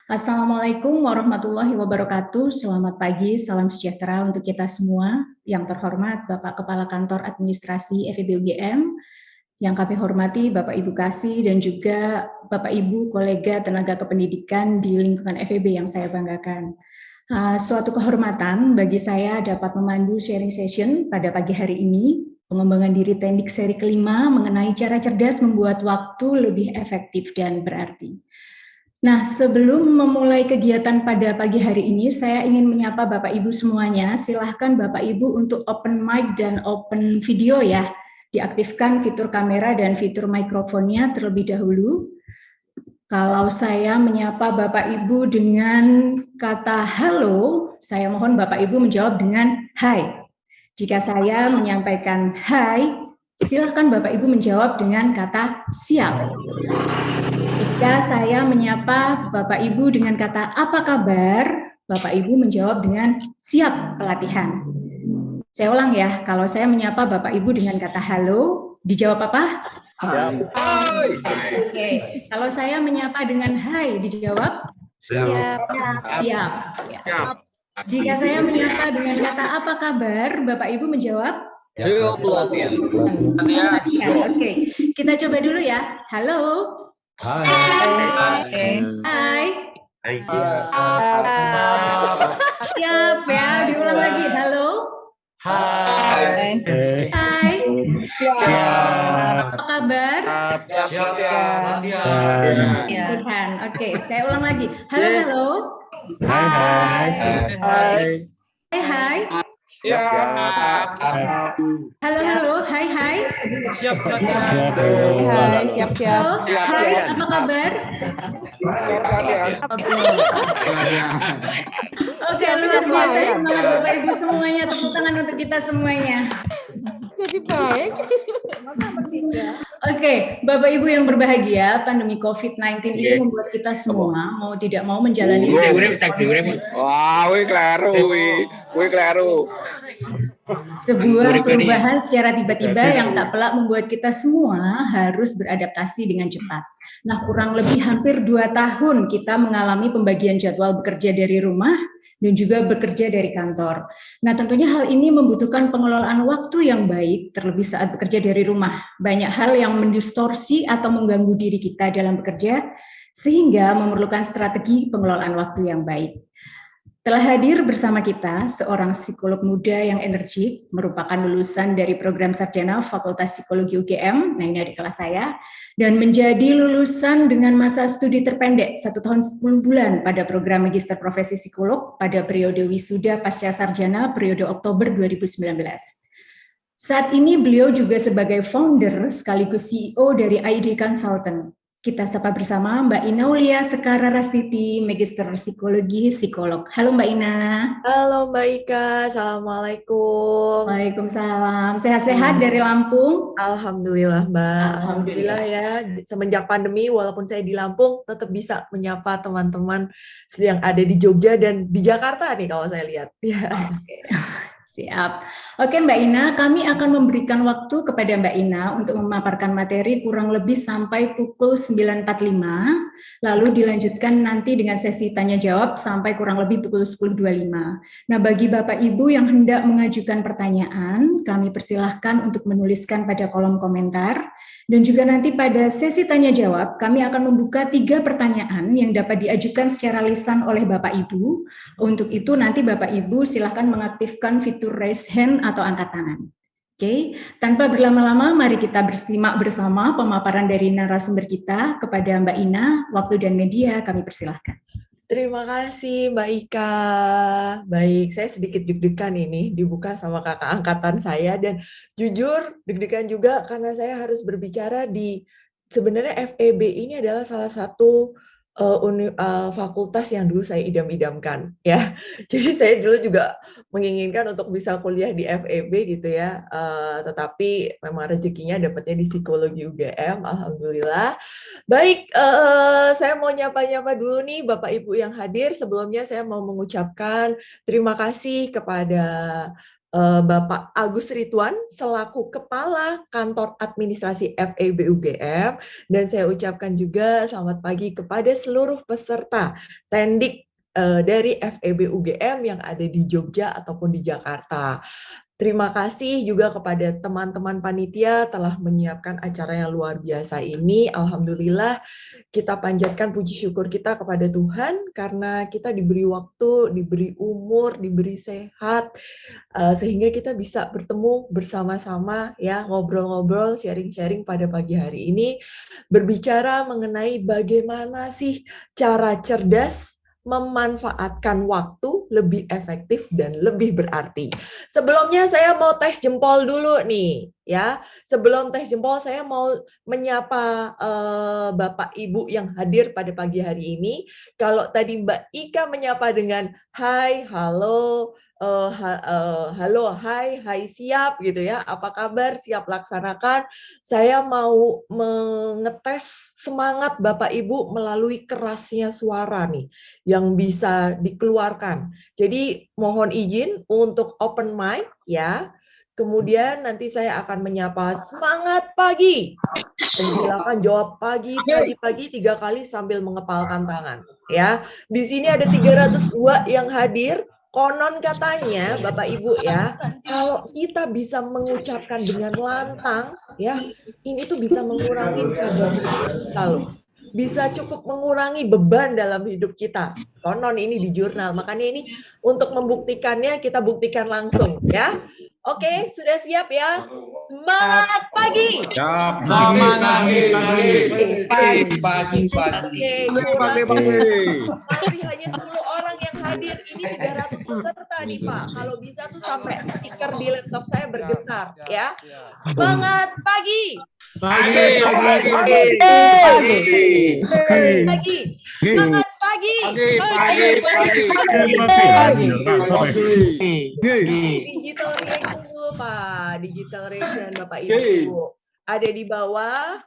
Assalamualaikum warahmatullahi wabarakatuh. Selamat pagi, salam sejahtera untuk kita semua. Yang terhormat Bapak Kepala Kantor Administrasi FEB UGM, yang kami hormati Bapak Ibu Kasih dan juga Bapak Ibu kolega tenaga kependidikan di lingkungan FEB yang saya banggakan. Suatu kehormatan bagi saya dapat memandu sharing session pada pagi hari ini, pengembangan diri teknik seri kelima mengenai cara cerdas membuat waktu lebih efektif dan berarti. Nah, sebelum memulai kegiatan pada pagi hari ini, saya ingin menyapa Bapak Ibu semuanya. Silahkan Bapak Ibu untuk open mic dan open video ya. Diaktifkan fitur kamera dan fitur mikrofonnya terlebih dahulu. Kalau saya menyapa Bapak Ibu dengan kata halo, saya mohon Bapak Ibu menjawab dengan hai. Jika saya menyampaikan hai, silakan Bapak Ibu menjawab dengan kata siap. Jika saya menyapa Bapak Ibu dengan kata apa kabar, Bapak Ibu menjawab dengan siap pelatihan. Saya ulang ya, kalau saya menyapa Bapak Ibu dengan kata halo, dijawab apa? Hai. Oke. Kalau saya menyapa dengan hai, dijawab? Siap. Siap. Jika saya menyapa dengan kata apa kabar, Bapak Ibu menjawab? Siap pelatihan. Oke, kita coba dulu ya. Halo. Hai. Hai. Siap ya, diulang lagi. Halo. Hai. Hai. Siap. Apa kabar? Siap pelatihan. Tuhan. Oke, saya ulang lagi. Halo, halo. Hai. Hai. Siap. Halo, halo. Hai, hai. Siap pelatihan. Hai, siap-siap. Halo. Hai, apa kabar? Oke, luar biasa. Semangat Bapak Ibu semuanya. Tepuk tangan untuk kita semuanya. Jadi baik. Oke, Bapak Ibu yang berbahagia, pandemi COVID-19 ini membuat kita semua mau tidak mau menjalani Wah, wih kelaru. sebuah perubahan secara tiba-tiba yang tak pelak membuat kita semua harus beradaptasi dengan cepat. Nah, kurang lebih hampir 2 tahun kita mengalami pembagian jadwal bekerja dari rumah dan juga bekerja dari kantor. Nah, tentunya hal ini membutuhkan pengelolaan waktu yang baik, terlebih saat bekerja dari rumah. Banyak hal yang mendistorsi atau mengganggu diri kita dalam bekerja, sehingga memerlukan strategi pengelolaan waktu yang baik. Telah hadir bersama kita seorang psikolog muda yang energik, merupakan lulusan dari program sarjana Fakultas Psikologi UGM, nah ini adik kelas saya, dan menjadi lulusan dengan masa studi terpendek 1 tahun 10 bulan pada program Magister Profesi Psikolog pada periode wisuda pasca sarjana periode Oktober 2019. Saat ini beliau juga sebagai founder sekaligus CEO dari ID Consultant. Kita sapa bersama Mbak Ina Aulia Sekara Rastiti, Magister Psikologi, Psikolog. Halo Mbak Ina. Halo Mbak Ika, Assalamualaikum. Waalaikumsalam. Sehat-sehat dari Lampung? Alhamdulillah Mbak. Alhamdulillah. Alhamdulillah ya, semenjak pandemi walaupun saya di Lampung tetap bisa menyapa teman-teman yang ada di Jogja dan di Jakarta nih kalau saya lihat. Ya. Oke. Siap. Oke Mbak Ina, kami akan memberikan waktu kepada Mbak Ina untuk memaparkan materi kurang lebih sampai pukul 9.45, lalu dilanjutkan nanti dengan sesi tanya jawab sampai kurang lebih pukul 10.25. Nah, bagi Bapak Ibu yang hendak mengajukan pertanyaan, kami persilahkan untuk menuliskan pada kolom komentar, dan juga nanti pada sesi tanya jawab, kami akan membuka 3 pertanyaan yang dapat diajukan secara lisan oleh Bapak Ibu. Untuk itu nanti Bapak Ibu silahkan mengaktifkan fitur raise hand atau angkat tangan. Oke, tanpa berlama-lama mari kita bersimak bersama pemaparan dari narasumber kita kepada Mbak Ina. Waktu dan media kami persilahkan. Terima kasih Mbak Ika. Baik, saya sedikit deg-degan ini dibuka sama kakak angkatan saya dan jujur deg-degan juga karena saya harus berbicara di sebenarnya FEB ini adalah salah satu fakultas yang dulu saya idam-idamkan ya. Jadi saya dulu juga menginginkan untuk bisa kuliah di FEB gitu ya. Tetapi memang rezekinya dapatnya di psikologi UGM, alhamdulillah. Baik, saya mau nyapa-nyapa dulu nih Bapak Ibu yang hadir. Sebelumnya saya mau mengucapkan terima kasih kepada Bapak Agus Ridwan selaku Kepala Kantor Administrasi FEB UGM, dan saya ucapkan juga selamat pagi kepada seluruh peserta tendik dari FEB UGM yang ada di Jogja ataupun di Jakarta. Terima kasih juga kepada teman-teman panitia telah menyiapkan acara yang luar biasa ini. Alhamdulillah, kita panjatkan puji syukur kita kepada Tuhan karena kita diberi waktu, diberi umur, diberi sehat, sehingga kita bisa bertemu bersama-sama ya, ngobrol-ngobrol, sharing-sharing pada pagi hari ini, berbicara mengenai bagaimana sih cara cerdas memanfaatkan waktu lebih efektif dan lebih berarti. Sebelumnya saya mau tes jempol dulu nih, ya. Sebelum tes jempol saya mau menyapa Bapak Ibu yang hadir pada pagi hari ini. Kalau tadi Mbak Ika menyapa dengan hai, halo, halo, hai, siap gitu ya. Apa kabar? Siap laksanakan. Saya mau mengetes semangat Bapak Ibu melalui kerasnya suara nih yang bisa dikeluarkan. Jadi mohon izin untuk open mic ya. Kemudian nanti saya akan menyapa semangat pagi. Dan silakan jawab pagi 3 kali sambil mengepalkan tangan ya. Di sini ada 302 yang hadir. Konon katanya Bapak Ibu ya, kalau kita bisa mengucapkan dengan lantang ya, ini tuh bisa mengurangi kadar kita loh. Bisa cukup mengurangi beban dalam hidup kita. Konon ini di jurnal, makanya ini untuk membuktikannya kita buktikan langsung ya. Oke, sudah siap ya? Semangat pagi! Siap. Pagi. Oke, masih hanya 10 orang yang hadir. Ini 300 peserta nih Pak. Kalau bisa tuh sampai stiker di laptop saya bergetar ya. Semangat pagi! Pagi! Semangat pagi! Digital reaction dulu Pak. Digital reaction Bapak Ibu. Ada di bawah.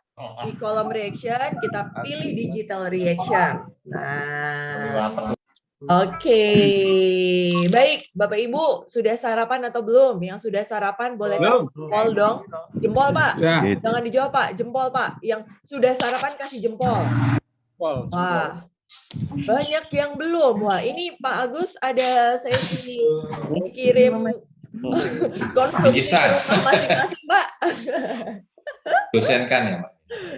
Di kolom reaction, kita pilih digital reaction. Nah, oke. Baik, Bapak Ibu, sudah sarapan atau belum? Yang sudah sarapan boleh kasih jempol dong. Jempol, Pak. Jangan dijawab, Pak. Jempol, Pak. Yang sudah sarapan kasih jempol. Wah, banyak yang belum. Wah, ini Pak Agus ada sesi kirim konsumsi masing-masing, Pak. Dosen kan ya, Pak?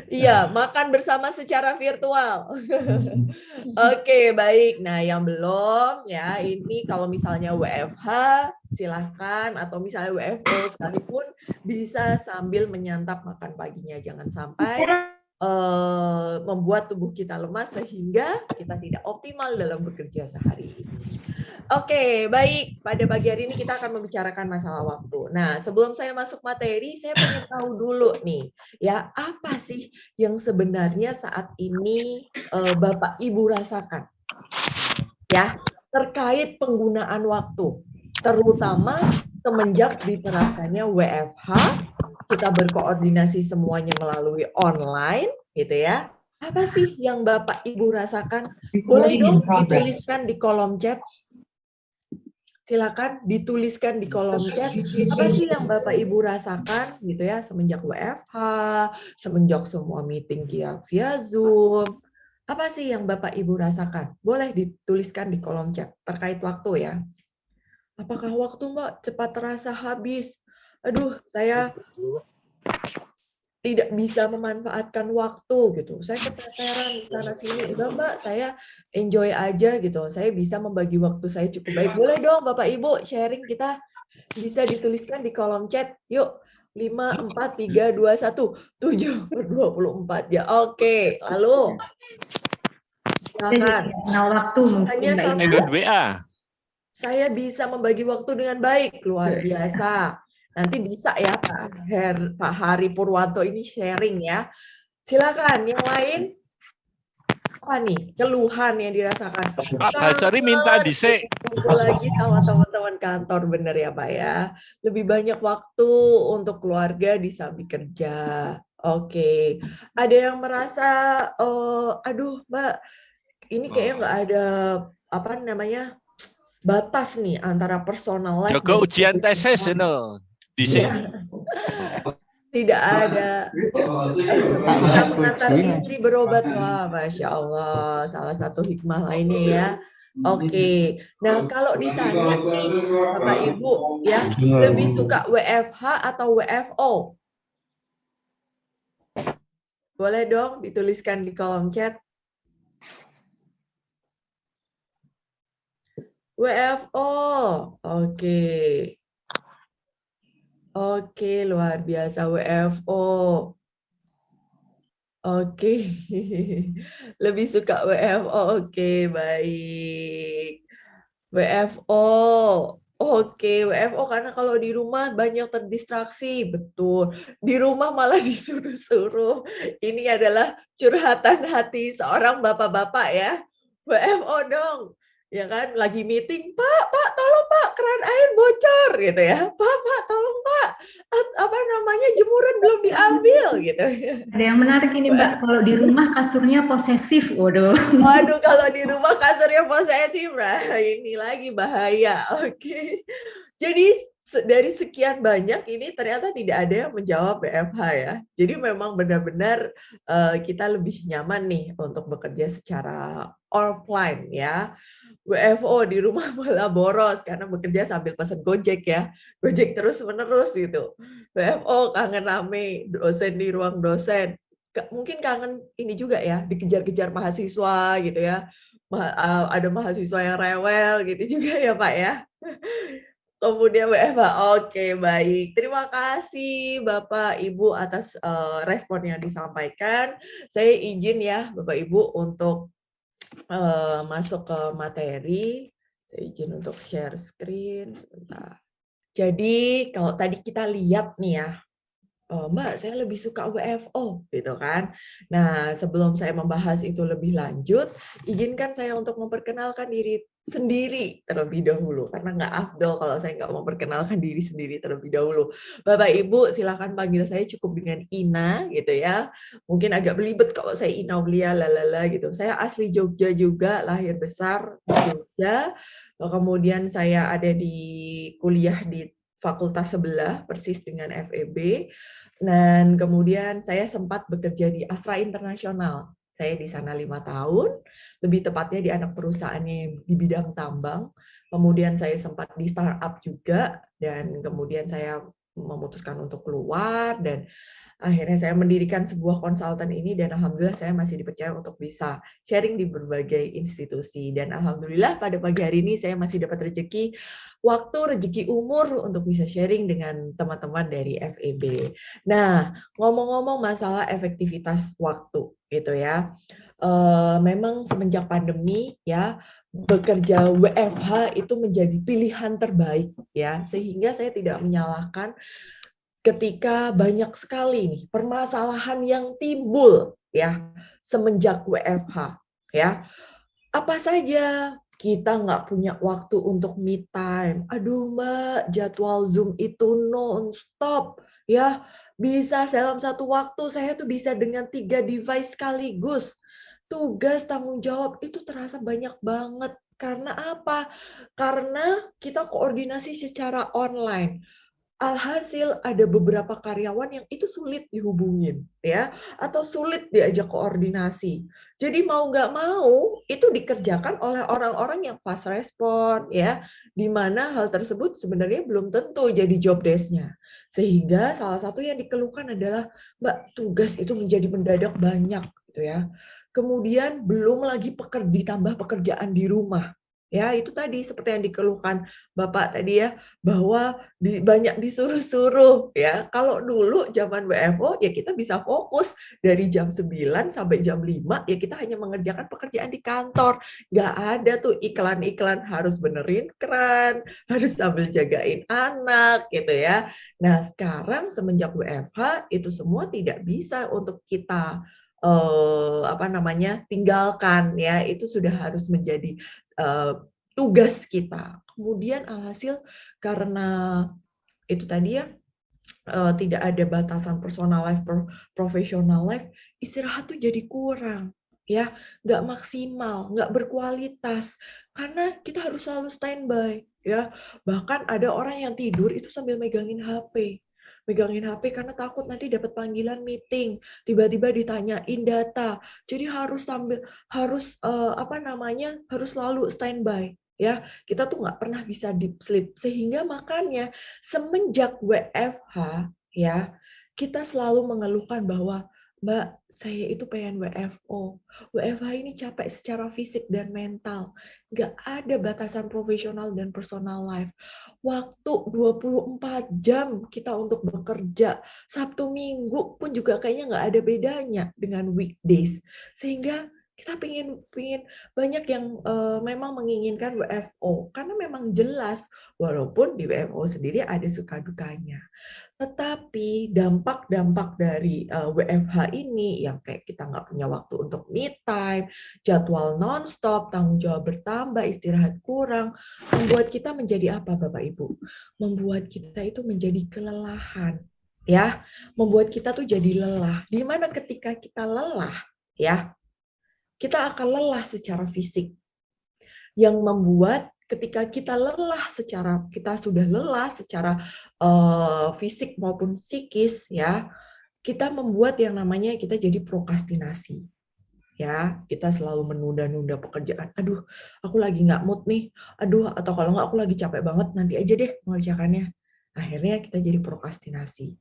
Iya, makan bersama secara virtual. Oke, baik. Nah, yang belum ya, ini kalau misalnya WFH silahkan, atau misalnya WFO sekalipun bisa sambil menyantap makan paginya. Jangan sampai membuat tubuh kita lemas sehingga kita tidak optimal dalam bekerja sehari ini. Oke, baik. Pada pagi hari ini kita akan membicarakan masalah waktu. Nah, sebelum saya masuk materi, saya pengen tahu dulu nih, ya, apa sih yang sebenarnya saat ini Bapak Ibu rasakan? Ya, terkait penggunaan waktu, terutama semenjak diterapkannya WFH, kita berkoordinasi semuanya melalui online, gitu ya. Apa sih yang Bapak Ibu rasakan? Boleh dong dituliskan di kolom chat. Silakan dituliskan di kolom chat apa sih yang Bapak Ibu rasakan gitu ya semenjak WFH, semenjak semua meeting via Zoom. Apa sih yang Bapak Ibu rasakan? Boleh dituliskan di kolom chat terkait waktu ya. Apakah waktu Mbak cepat terasa habis? Aduh, saya tidak bisa memanfaatkan waktu gitu. Saya keteteran sana sini. Udah Mbak, saya enjoy aja gitu. Saya bisa membagi waktu saya cukup baik. Boleh dong Bapak Ibu sharing, kita bisa dituliskan di kolom chat. Yuk, 5, 4, 3, 2, 1, 7 per 24 ya. Oke, lalu silakan. Kenal waktu mungkin Mbak Ina. Saya bisa membagi waktu dengan baik, luar biasa. Nanti bisa ya Pak Hari Purwanto ini sharing ya. Silakan, yang lain apa nih keluhan yang dirasakan? Pak Hasari minta dhisik. Lagi sama teman-teman kantor, bener ya Pak ya. Lebih banyak waktu untuk keluarga di samping kerja. Oke, ada yang merasa, aduh Mbak, ini kayaknya nggak ada apa namanya batas nih antara personal life Jaga dan ujian tesis profesional. ini dhisik. Tidak ada bisa mengantar istri berobat. Wah, Masya Allah, salah satu hikmah lainnya ya. Oke, nah kalau ditanya nih Bapak Ibu ya, lebih suka WFH atau WFO? Boleh dong dituliskan di kolom chat. WFO, oke. Oke, luar biasa WFO. Oke, lebih suka WFO. Oke, baik. WFO. Oke, WFO karena kalau di rumah banyak terdistraksi. Betul. Di rumah malah disuruh-suruh. Ini adalah curhatan hati seorang bapak-bapak ya. WFO dong. Ya kan, lagi meeting, Pak, tolong Pak, keran air bocor gitu ya. Pak, tolong Pak. Apa namanya, jemuran belum diambil gitu. Ada yang menarik ini Mbak, kalau di rumah kasurnya posesif, waduh. Waduh, kalau di rumah kasurnya posesif, nah ini lagi bahaya. Oke. Jadi dari sekian banyak ini ternyata tidak ada yang menjawab WFH ya. Jadi memang benar-benar kita lebih nyaman nih untuk bekerja secara offline ya. WFO di rumah malah boros karena bekerja sambil pesan Gojek ya. Gojek terus-menerus gitu. WFO kangen rame, dosen di ruang dosen. Mungkin kangen ini juga ya, dikejar-kejar mahasiswa gitu ya. Ada mahasiswa yang rewel gitu juga ya Pak ya. Kemudian WFH, oke baik. Terima kasih Bapak Ibu atas respon yang disampaikan. Saya izin ya Bapak Ibu untuk masuk ke materi. Saya izin untuk share screen sebentar. Jadi kalau tadi kita lihat nih ya, Mbak, saya lebih suka WFO, gitu kan. Nah, sebelum saya membahas itu lebih lanjut, izinkan saya untuk memperkenalkan diri sendiri terlebih dahulu, karena nggak afdol kalau saya nggak memperkenalkan diri sendiri terlebih dahulu. Bapak Ibu, silakan panggil saya cukup dengan Ina, gitu ya. Mungkin agak belibet kalau saya Ina Aulia, lalala, gitu. Saya asli Jogja juga, lahir besar di Jogja. Kemudian saya ada di kuliah di fakultas sebelah, persis dengan FEB. Dan kemudian saya sempat bekerja di Astra Internasional. Saya di sana 5 tahun, lebih tepatnya di anak perusahaannya di bidang tambang. Kemudian saya sempat di startup juga, dan kemudian saya memutuskan untuk keluar, dan akhirnya saya mendirikan sebuah konsultan ini, dan alhamdulillah saya masih dipercaya untuk bisa sharing di berbagai institusi. Dan alhamdulillah pada pagi hari ini saya masih dapat rezeki umur untuk bisa sharing dengan teman-teman dari FEB. Nah, ngomong-ngomong masalah efektivitas waktu gitu ya. Memang semenjak pandemi ya, bekerja WFH itu menjadi pilihan terbaik ya, sehingga saya tidak menyalahkan ketika banyak sekali nih permasalahan yang timbul ya semenjak WFH ya. Apa saja? Kita nggak punya waktu untuk me time. Aduh Mbak, jadwal Zoom itu non-stop. Ya, bisa dalam satu waktu saya tuh bisa dengan 3 device sekaligus. Tugas, tanggung jawab itu terasa banyak banget. Karena apa? Karena kita koordinasi secara online. Alhasil ada beberapa karyawan yang itu sulit dihubungin ya, atau sulit diajak koordinasi. Jadi mau nggak mau itu dikerjakan oleh orang-orang yang fast respon ya, di mana hal tersebut sebenarnya belum tentu jadi job desk-nya. Sehingga salah satu yang dikeluhkan adalah, Mbak, tugas itu menjadi mendadak banyak gitu ya. Kemudian belum lagi ditambah pekerjaan di rumah. Ya, itu tadi seperti yang dikeluhkan Bapak tadi ya, bahwa banyak disuruh-suruh ya. Kalau dulu zaman WFO ya kita bisa fokus dari jam 9 sampai jam 5 ya kita hanya mengerjakan pekerjaan di kantor. Nggak ada tuh iklan-iklan harus benerin keran, harus sambil jagain anak gitu ya. Nah, sekarang semenjak WFH itu semua tidak bisa untuk kita tinggalkan ya, itu sudah harus menjadi tugas kita. Kemudian alhasil karena itu tadi ya, tidak ada batasan personal life, professional life, istirahat tuh jadi kurang. ya, nggak maksimal, nggak berkualitas, karena kita harus selalu standby, ya. Bahkan ada orang yang tidur itu sambil megangin HP. Megangin HP karena takut nanti dapat panggilan meeting, tiba-tiba ditanyain data. Jadi harus selalu standby, ya. Kita tuh nggak pernah bisa deep sleep, sehingga makanya semenjak WFH, ya, kita selalu mengeluhkan bahwa, Mbak, saya itu pengen WFO. WFH ini capek secara fisik dan mental. Nggak ada batasan profesional dan personal life. Waktu 24 jam kita untuk bekerja. Sabtu Minggu pun juga kayaknya nggak ada bedanya dengan weekdays. Sehingga kita pingin banyak yang memang menginginkan WFO. Karena memang jelas, walaupun di WFO sendiri ada suka dukanya. Tetapi dampak-dampak dari WFH ini yang kayak kita nggak punya waktu untuk me time, jadwal nonstop, tanggung jawab bertambah, istirahat kurang, membuat kita menjadi apa, Bapak Ibu? Membuat kita itu menjadi kelelahan, ya. Membuat kita tuh jadi lelah. Di mana ketika kita lelah, ya, kita akan lelah secara fisik. Yang membuat ketika kita sudah lelah secara fisik maupun psikis, ya, kita membuat yang namanya kita jadi prokrastinasi, ya. Kita selalu menunda-nunda pekerjaan. Aduh, aku lagi nggak mood nih. Aduh, atau kalau nggak aku lagi capek banget, nanti aja deh mengerjakannya. Akhirnya kita jadi prokrastinasi.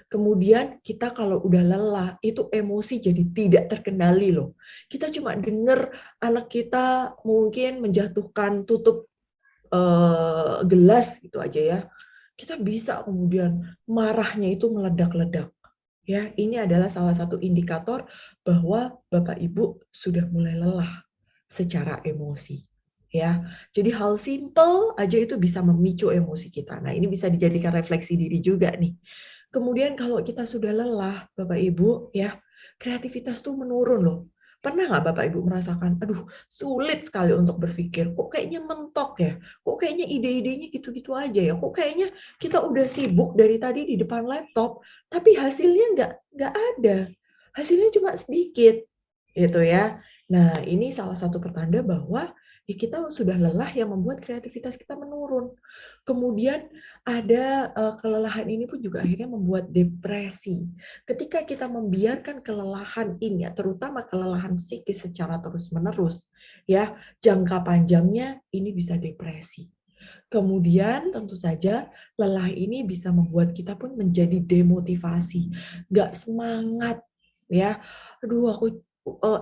Kemudian kita kalau udah lelah, itu emosi jadi tidak terkendali loh. Kita cuma dengar anak kita mungkin menjatuhkan tutup gelas gitu aja, ya. Kita bisa kemudian marahnya itu meledak-ledak. Ya, ini adalah salah satu indikator bahwa Bapak Ibu sudah mulai lelah secara emosi. Ya, jadi hal simple aja itu bisa memicu emosi kita. Nah, ini bisa dijadikan refleksi diri juga nih. Kemudian kalau kita sudah lelah, Bapak Ibu, ya, kreativitas tuh menurun loh. Pernah nggak Bapak Ibu merasakan, aduh, sulit sekali untuk berpikir, kok kayaknya mentok ya, kok kayaknya ide-idenya gitu-gitu aja ya, kok kayaknya kita udah sibuk dari tadi di depan laptop, tapi hasilnya nggak ada, hasilnya cuma sedikit, gitu ya. Nah, ini salah satu pertanda bahwa ya kita sudah lelah yang membuat kreativitas kita menurun. Kemudian ada kelelahan ini pun juga akhirnya membuat depresi. Ketika kita membiarkan kelelahan ini, terutama kelelahan psikis secara terus-menerus, ya, jangka panjangnya ini bisa depresi. Kemudian tentu saja lelah ini bisa membuat kita pun menjadi demotivasi, nggak semangat, ya. Aduh, aku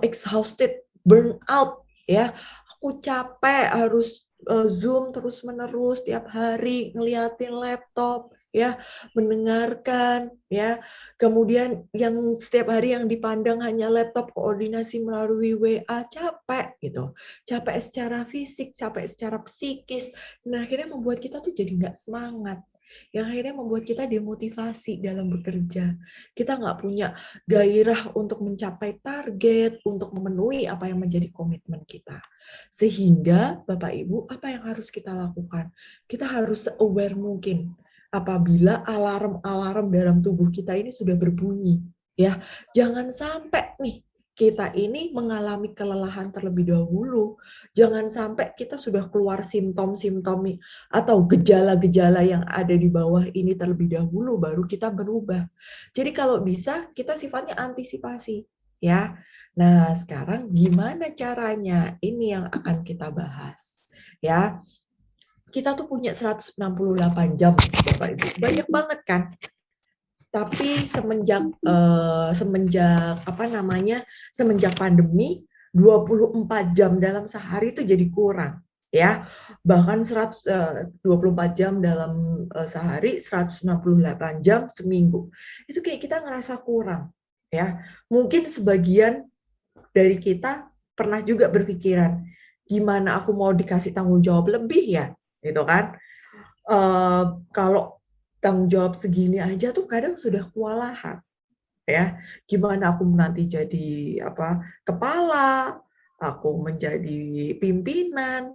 exhausted, burn out, ya. Aku capek harus Zoom terus-menerus tiap hari ngeliatin laptop, ya, mendengarkan, ya. Kemudian yang setiap hari yang dipandang hanya laptop, koordinasi melalui WA, capek gitu. Capek secara fisik, capek secara psikis. Nah, akhirnya membuat kita tuh jadi nggak semangat. Yang akhirnya membuat kita demotivasi dalam bekerja. Kita nggak punya gairah untuk mencapai target, untuk memenuhi apa yang menjadi komitmen kita. Sehingga, Bapak Ibu, apa yang harus kita lakukan? Kita harus se-aware mungkin apabila alarm-alarm dalam tubuh kita ini sudah berbunyi. Ya, jangan sampai nih kita ini mengalami kelelahan terlebih dahulu. Jangan sampai kita sudah keluar simptom-simptom atau gejala-gejala yang ada di bawah ini terlebih dahulu, baru kita berubah. Jadi kalau bisa, kita sifatnya antisipasi, ya. Nah, sekarang gimana caranya? Ini yang akan kita bahas, ya. Kita tuh punya 168 jam, Bapak Ibu. Banyak banget kan? Tapi semenjak pandemi, 24 jam dalam sehari itu jadi kurang, ya. Bahkan 24 jam dalam sehari, 168 jam seminggu. Itu kayak kita ngerasa kurang, ya. Mungkin sebagian dari kita pernah juga berpikiran, gimana aku mau dikasih tanggung jawab lebih ya, gitu kan? Kalau tanggung jawab segini aja tuh kadang sudah kewalahan, ya. Gimana aku nanti jadi kepala, aku menjadi pimpinan,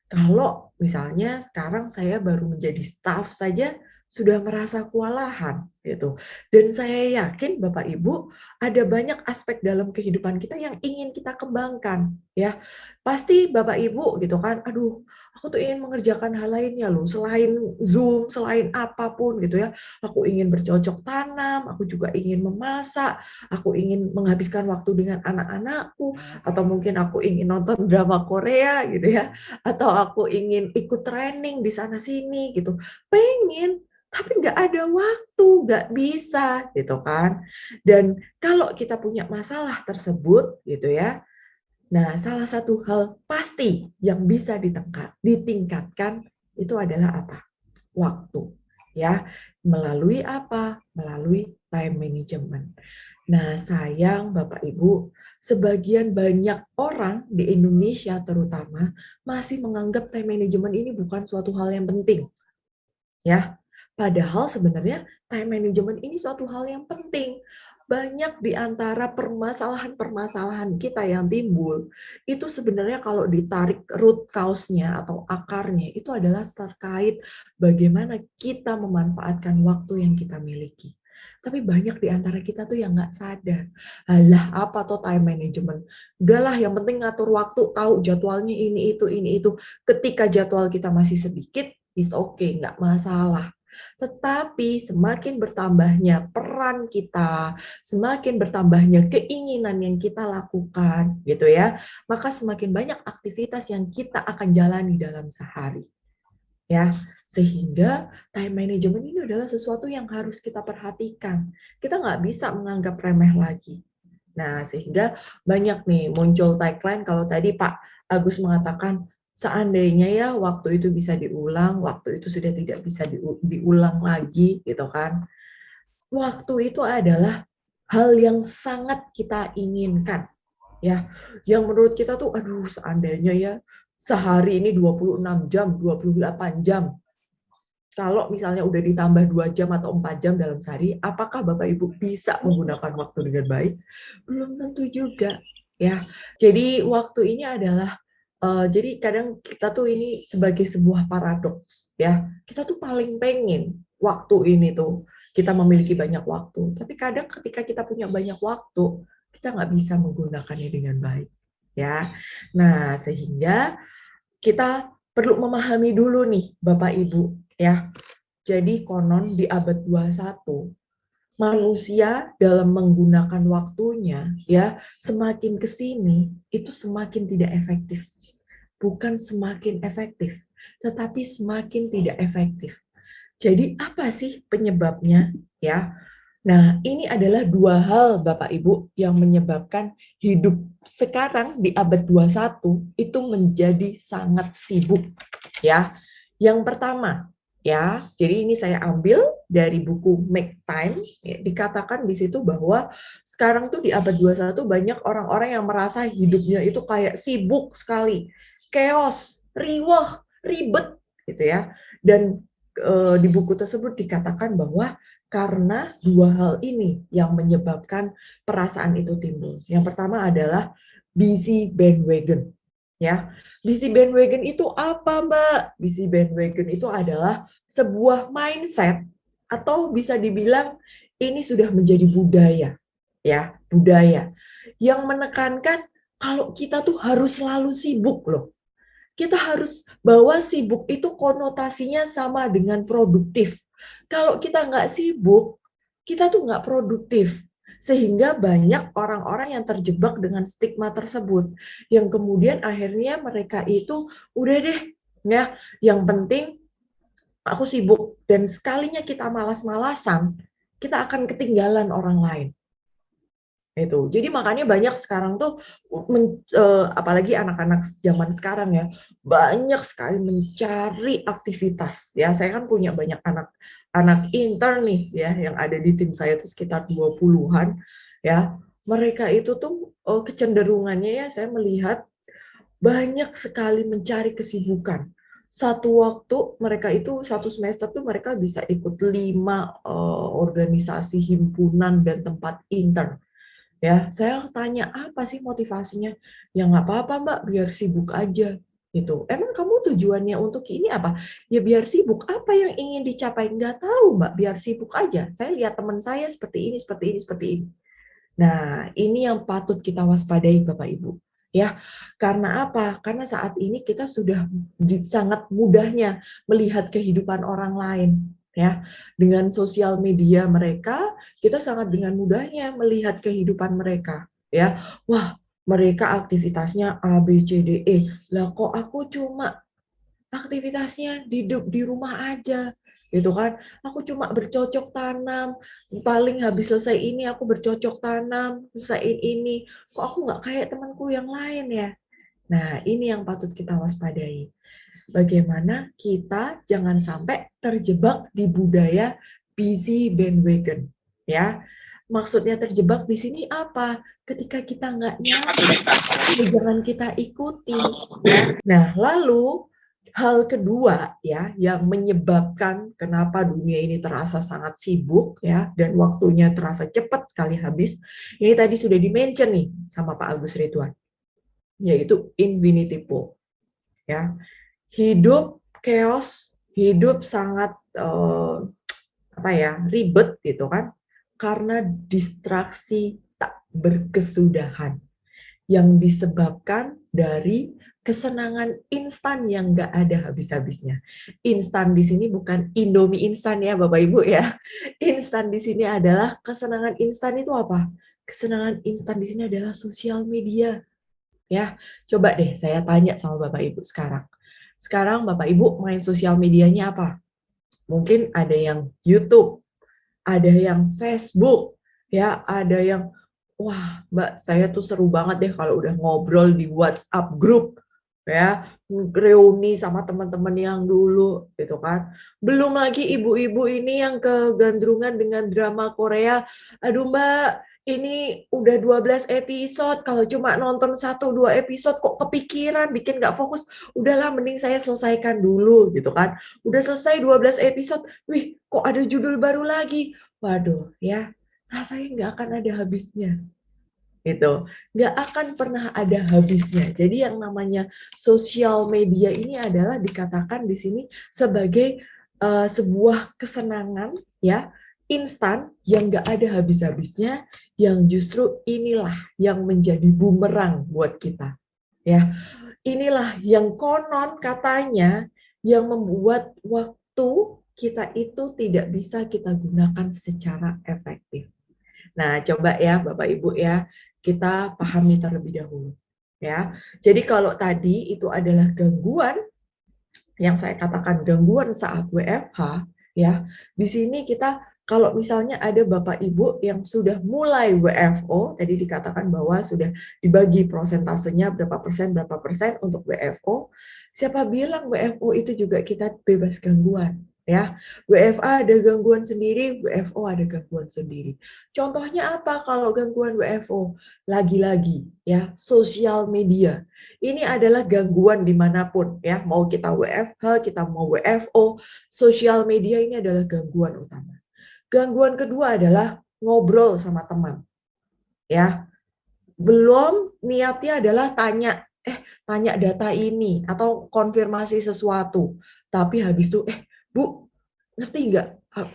kalau misalnya sekarang saya baru menjadi staff saja sudah merasa kewalahan, gitu. Dan saya yakin Bapak Ibu ada banyak aspek dalam kehidupan kita yang ingin kita kembangkan, ya. Pasti Bapak Ibu gitu kan, aduh, aku tuh ingin mengerjakan hal lainnya loh, selain Zoom, selain apapun gitu ya. Aku ingin bercocok tanam, aku juga ingin memasak, aku ingin menghabiskan waktu dengan anak-anakku, atau mungkin aku ingin nonton drama Korea gitu ya, atau aku ingin ikut training di sana sini gitu. Pengen, tapi nggak ada waktu, nggak bisa gitu kan. Dan kalau kita punya masalah tersebut gitu ya, nah salah satu hal pasti yang bisa ditingkatkan itu adalah apa? Waktu. Ya, melalui apa? Melalui time management. Nah, sayang Bapak Ibu, sebagian banyak orang di Indonesia terutama masih menganggap time management ini bukan suatu hal yang penting. Ya, padahal sebenarnya time management ini suatu hal yang penting. Banyak di antara permasalahan-permasalahan kita yang timbul, itu sebenarnya kalau ditarik root cause-nya atau akarnya, itu adalah terkait bagaimana kita memanfaatkan waktu yang kita miliki. Tapi banyak di antara kita tuh yang nggak sadar. Alah, apa tuh time management? Udahlah, yang penting ngatur waktu, tahu jadwalnya ini, itu. Ketika jadwal kita masih sedikit, is okay, nggak masalah. Tetapi semakin bertambahnya peran kita, semakin bertambahnya keinginan yang kita lakukan, gitu ya, maka semakin banyak aktivitas yang kita akan jalani dalam sehari. Ya, sehingga time management ini adalah sesuatu yang harus kita perhatikan. Kita nggak bisa menganggap remeh lagi. Nah, sehingga banyak nih muncul tagline kalau tadi Pak Agus mengatakan, seandainya ya waktu itu bisa diulang, waktu itu sudah tidak bisa diulang lagi, gitu kan. Waktu itu adalah hal yang sangat kita inginkan, ya. Yang menurut kita tuh, aduh seandainya ya sehari ini 26 jam, 28 jam. Kalau misalnya udah ditambah 2 jam atau 4 jam dalam sehari, apakah Bapak Ibu bisa menggunakan waktu dengan baik? Belum tentu juga, ya. Jadi waktu ini adalah jadi kadang kita tuh ini sebagai sebuah paradoks, ya. Kita tuh paling pengen waktu ini tuh kita memiliki banyak waktu, tapi kadang ketika kita punya banyak waktu, kita nggak bisa menggunakannya dengan baik, ya. Nah, sehingga kita perlu memahami dulu nih Bapak Ibu, ya. Jadi konon di abad 21 manusia dalam menggunakan waktunya ya semakin ke sini itu semakin tidak efektif. Bukan semakin efektif, tetapi semakin tidak efektif. Jadi apa sih penyebabnya ya? Nah, ini adalah dua hal Bapak Ibu yang menyebabkan hidup sekarang di abad 21 itu menjadi sangat sibuk ya. Yang pertama, ya, jadi ini saya ambil dari buku Make Time, ya, dikatakan di situ bahwa sekarang tuh di abad 21 banyak orang-orang yang merasa hidupnya itu kayak sibuk sekali, chaos, riweh, ribet gitu ya. Dan di buku tersebut dikatakan bahwa karena dua hal ini yang menyebabkan perasaan itu timbul. Yang pertama adalah busy bandwagon. Ya, busy bandwagon itu apa, Mbak? Busy bandwagon itu adalah sebuah mindset atau bisa dibilang ini sudah menjadi budaya, ya, budaya yang menekankan kalau kita tuh harus selalu sibuk loh. Kita harus bahwa sibuk itu konotasinya sama dengan produktif. Kalau kita nggak sibuk, kita tuh nggak produktif. Sehingga banyak orang-orang yang terjebak dengan stigma tersebut. Yang kemudian akhirnya mereka itu, udah deh, ya, yang penting aku sibuk. Dan sekalinya kita malas-malasan, kita akan ketinggalan orang lain. Itu. Jadi makanya banyak sekarang tuh apalagi anak-anak zaman sekarang ya, banyak sekali mencari aktivitas ya. Saya kan punya banyak anak intern nih ya yang ada di tim saya tuh sekitar 20-an ya. Mereka itu tuh kecenderungannya ya saya melihat banyak sekali mencari kesibukan. Satu waktu mereka itu satu semester tuh mereka bisa ikut 5 organisasi himpunan dan tempat intern. Ya, saya tanya, "Apa sih motivasinya?" "Ya nggak apa-apa Mbak, biar sibuk aja." Gitu. Emang kamu tujuannya untuk ini apa? Ya biar sibuk. Apa yang ingin dicapai? Nggak tahu, Mbak. Biar sibuk aja. Saya lihat teman saya seperti ini, seperti ini, seperti ini. Nah, ini yang patut kita waspadai, Bapak Ibu. Ya, karena apa? Karena saat ini kita sudah sangat mudahnya melihat kehidupan orang lain. Ya, dengan sosial media mereka, kita sangat dengan mudahnya melihat kehidupan mereka. Ya, wah, mereka aktivitasnya A, B, C, D, E. Lah kok aku cuma aktivitasnya di rumah aja, gitu kan. Aku cuma bercocok tanam, paling habis selesai ini aku bercocok tanam, selesaiin ini. Kok aku nggak kayak temanku yang lain ya? Nah, ini yang patut kita waspadai. Bagaimana kita jangan sampai terjebak di budaya busy bandwagon, ya. Maksudnya terjebak di sini apa? Ketika kita nggak nyaman, jangan kita ikuti. Ya. Nah, lalu hal kedua ya yang menyebabkan kenapa dunia ini terasa sangat sibuk ya dan waktunya terasa cepat sekali habis. Ini tadi sudah di-mention nih sama Pak Agus Ridwan, yaitu infinity pool. Ya. Hidup chaos, hidup sangat ribet gitu kan, karena distraksi tak berkesudahan yang disebabkan dari kesenangan instan yang nggak ada habis-habisnya. Instan di sini bukan Indomie instan ya Bapak Ibu ya. Instan di sini adalah kesenangan instan itu apa? Kesenangan instan di sini adalah sosial media. Ya, coba deh saya tanya sama Bapak Ibu sekarang. Sekarang Bapak Ibu main sosial medianya apa? Mungkin ada yang YouTube, ada yang Facebook, ya, ada yang wah, Mbak, saya tuh seru banget deh kalau udah ngobrol di WhatsApp grup, ya, reuni sama teman-teman yang dulu, gitu kan. Belum lagi ibu-ibu ini yang kegandrungan dengan drama Korea. Aduh, Mbak, ini udah 12 episode, kalau cuma nonton 1-2 episode kok kepikiran, bikin nggak fokus. Udahlah, mending saya selesaikan dulu, gitu kan. Udah selesai 12 episode, wih, kok ada judul baru lagi. Waduh, ya, rasanya nggak akan ada habisnya. Gitu. Nggak akan pernah ada habisnya. Jadi yang namanya sosial media ini adalah dikatakan di sini sebagai sebuah kesenangan ya instan yang nggak ada habis-habisnya, yang justru inilah yang menjadi bumerang buat kita. Ya, inilah yang konon katanya yang membuat waktu kita itu tidak bisa kita gunakan secara efektif. Nah, coba ya Bapak Ibu ya, kita pahami terlebih dahulu. Ya. Jadi kalau tadi itu adalah gangguan yang saya katakan gangguan saat WFH, ya. Di sini kita kalau misalnya ada Bapak Ibu yang sudah mulai WFO, tadi dikatakan bahwa sudah dibagi prosentasenya berapa persen untuk WFO. Siapa bilang WFO itu juga kita bebas gangguan? Ya, WFA ada gangguan sendiri, WFO ada gangguan sendiri. Contohnya apa kalau gangguan WFO? Lagi-lagi ya, sosial media. Ini adalah gangguan dimanapun ya, mau kita WFH, kita mau WFO, sosial media ini adalah gangguan utama. Gangguan kedua adalah ngobrol sama teman. Ya. Belum niatnya adalah tanya data ini atau konfirmasi sesuatu. Tapi habis itu Bu, ngerti nggak?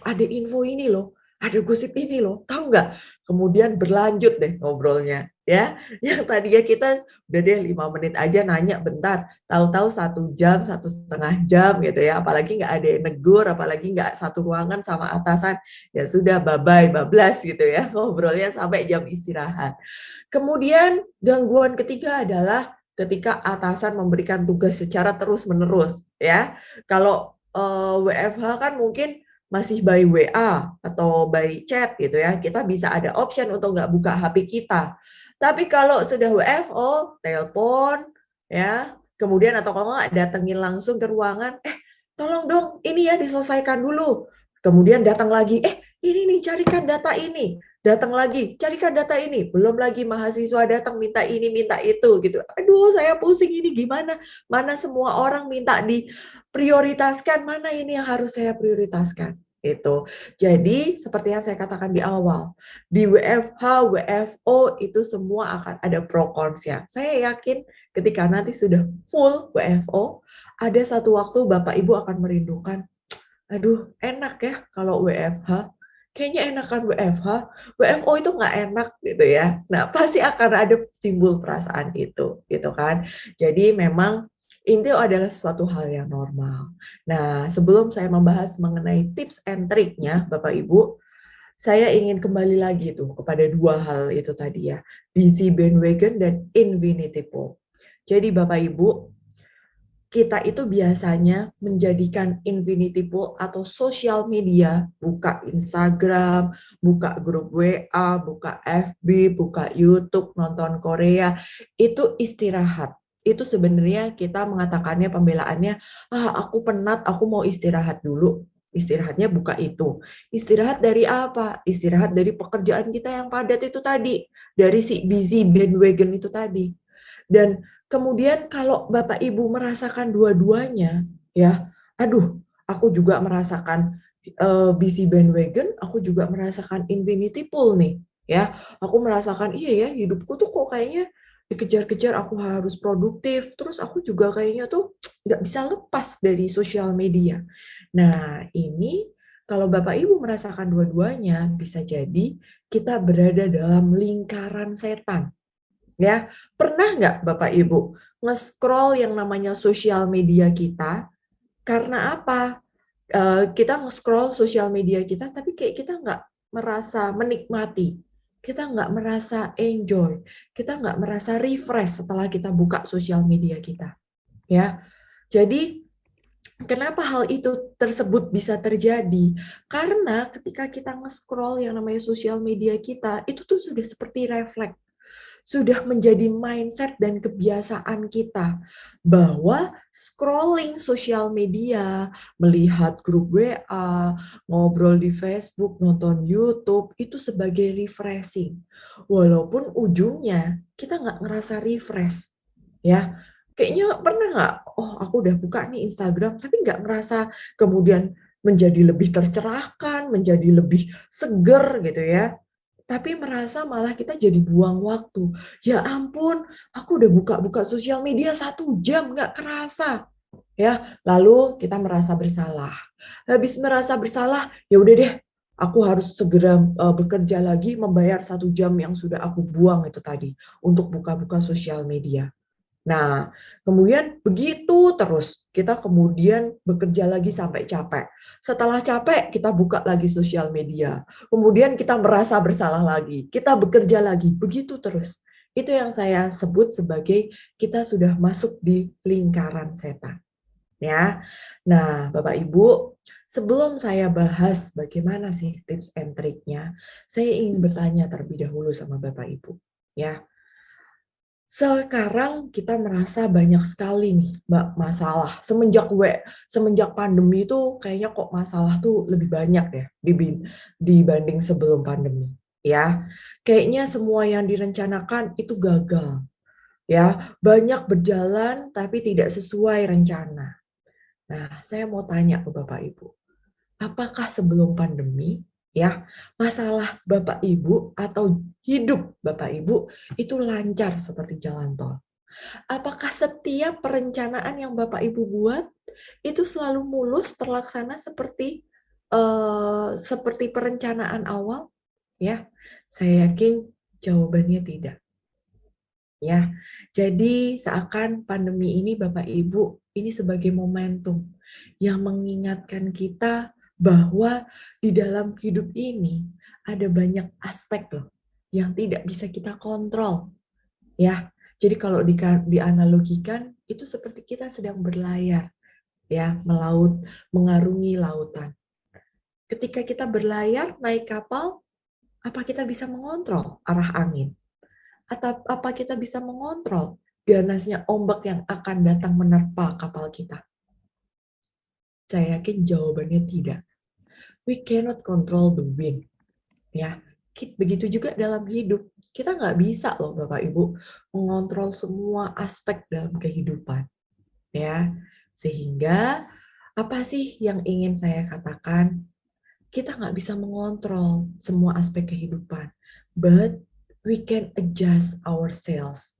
Ada info ini loh, ada gosip ini loh, tahu nggak? Kemudian berlanjut deh ngobrolnya, ya. Yang tadinya kita udah deh 5 menit aja nanya bentar, tahu-tahu 1 jam, 1,5 jam gitu ya. Apalagi nggak ada yang negur, apalagi nggak satu ruangan sama atasan, ya sudah bye-bye, bablas gitu ya, ngobrolnya sampai jam istirahat. Kemudian gangguan ketiga adalah ketika atasan memberikan tugas secara terus-menerus, ya. Kalau WFH kan mungkin masih by WA atau by chat gitu ya, kita bisa ada option untuk nggak buka HP kita. Tapi kalau sudah WFO, telepon, ya, kemudian atau kalau nggak datengin langsung ke ruangan, tolong dong ini ya diselesaikan dulu. Kemudian datang lagi, ini nih carikan data ini. Datang lagi, carikan data ini. Belum lagi mahasiswa datang minta ini, minta itu gitu. Aduh, saya pusing ini gimana? Mana semua orang minta diprioritaskan, mana ini yang harus saya prioritaskan? Itu. Jadi seperti yang saya katakan di awal, di WFH, WFO itu semua akan ada pro cons-nya. Saya yakin ketika nanti sudah full WFO, ada satu waktu Bapak Ibu akan merindukan, aduh enak ya kalau WFH. Kayaknya enakan WFH, WFO itu nggak enak gitu ya. Nah pasti akan ada timbul perasaan itu, gitu kan. Jadi memang itu adalah suatu hal yang normal. Nah, sebelum saya membahas mengenai tips and triknya, Bapak Ibu, saya ingin kembali lagi tuh kepada dua hal itu tadi ya, busy bandwagon dan infinity pool. Jadi Bapak Ibu, kita itu biasanya menjadikan infinity pool atau sosial media, buka Instagram, buka grup WA, buka FB, buka YouTube, nonton Korea, itu istirahat. Itu sebenarnya kita mengatakannya pembelaannya, aku penat, aku mau istirahat dulu. Istirahatnya buka itu. Istirahat dari apa? Istirahat dari pekerjaan kita yang padat itu tadi. Dari si busy bandwagon itu tadi. Dan kemudian kalau Bapak Ibu merasakan dua-duanya, ya, aduh, aku juga merasakan busy bandwagon, aku juga merasakan infinity pool nih, ya. Aku merasakan iya ya, hidupku tuh kok kayaknya dikejar-kejar, aku harus produktif, terus aku juga kayaknya tuh nggak bisa lepas dari sosial media. Nah, ini kalau Bapak Ibu merasakan dua-duanya, bisa jadi kita berada dalam lingkaran setan. Ya, pernah nggak Bapak Ibu nge-scroll yang namanya sosial media kita, karena apa? Kita nge-scroll sosial media kita, tapi kayak kita nggak merasa menikmati, kita nggak merasa enjoy, kita nggak merasa refresh setelah kita buka sosial media kita. Ya, jadi kenapa hal itu tersebut bisa terjadi? Karena ketika kita nge-scroll yang namanya sosial media kita, itu tuh sudah seperti refleks, sudah menjadi mindset dan kebiasaan kita bahwa scrolling sosial media, melihat grup WA, ngobrol di Facebook, nonton YouTube, itu sebagai refreshing. Walaupun ujungnya kita nggak ngerasa refresh. Ya, kayaknya pernah nggak, oh aku udah buka nih Instagram, tapi nggak ngerasa kemudian menjadi lebih tercerahkan, menjadi lebih seger gitu ya. Tapi merasa malah kita jadi buang waktu. Ya ampun, aku udah buka-buka sosial media 1 jam, nggak kerasa. Ya, lalu kita merasa bersalah. Habis merasa bersalah, ya udah deh, aku harus segera bekerja lagi, membayar 1 jam yang sudah aku buang itu tadi untuk buka-buka sosial media. Nah, kemudian begitu terus, kita kemudian bekerja lagi sampai capek. Setelah capek, kita buka lagi sosial media. Kemudian kita merasa bersalah lagi, kita bekerja lagi, begitu terus. Itu yang saya sebut sebagai kita sudah masuk di lingkaran setan. Ya. Nah, Bapak Ibu, sebelum saya bahas bagaimana sih tips and triknya, saya ingin bertanya terlebih dahulu sama Bapak Ibu. Ya. Sekarang kita merasa banyak sekali nih, Mbak, masalah. Semenjak pandemi itu kayaknya kok masalah tuh lebih banyak ya dibanding sebelum pandemi, ya. Kayaknya semua yang direncanakan itu gagal, ya. Banyak berjalan tapi tidak sesuai rencana. Nah, saya mau tanya ke Bapak Ibu, apakah sebelum pandemi ya masalah Bapak Ibu atau hidup Bapak Ibu itu lancar seperti jalan tol? Apakah setiap perencanaan yang Bapak Ibu buat itu selalu mulus terlaksana seperti perencanaan awal? Ya, saya yakin jawabannya tidak. Ya, jadi seakan pandemi ini Bapak Ibu ini sebagai momentum yang mengingatkan kita bahwa di dalam hidup ini ada banyak aspek loh yang tidak bisa kita kontrol. Ya, jadi kalau dianalogikan itu seperti kita sedang berlayar ya, melaut, mengarungi lautan. Ketika kita berlayar naik kapal, apa kita bisa mengontrol arah angin? Atau apa kita bisa mengontrol ganasnya ombak yang akan datang menerpa kapal kita? Saya yakin jawabannya tidak. We cannot control the wind. Ya, begitu juga dalam hidup. Kita nggak bisa loh Bapak Ibu mengontrol semua aspek dalam kehidupan. Ya, sehingga apa sih yang ingin saya katakan? kita nggak bisa mengontrol semua aspek kehidupan, but we can adjust ourselves.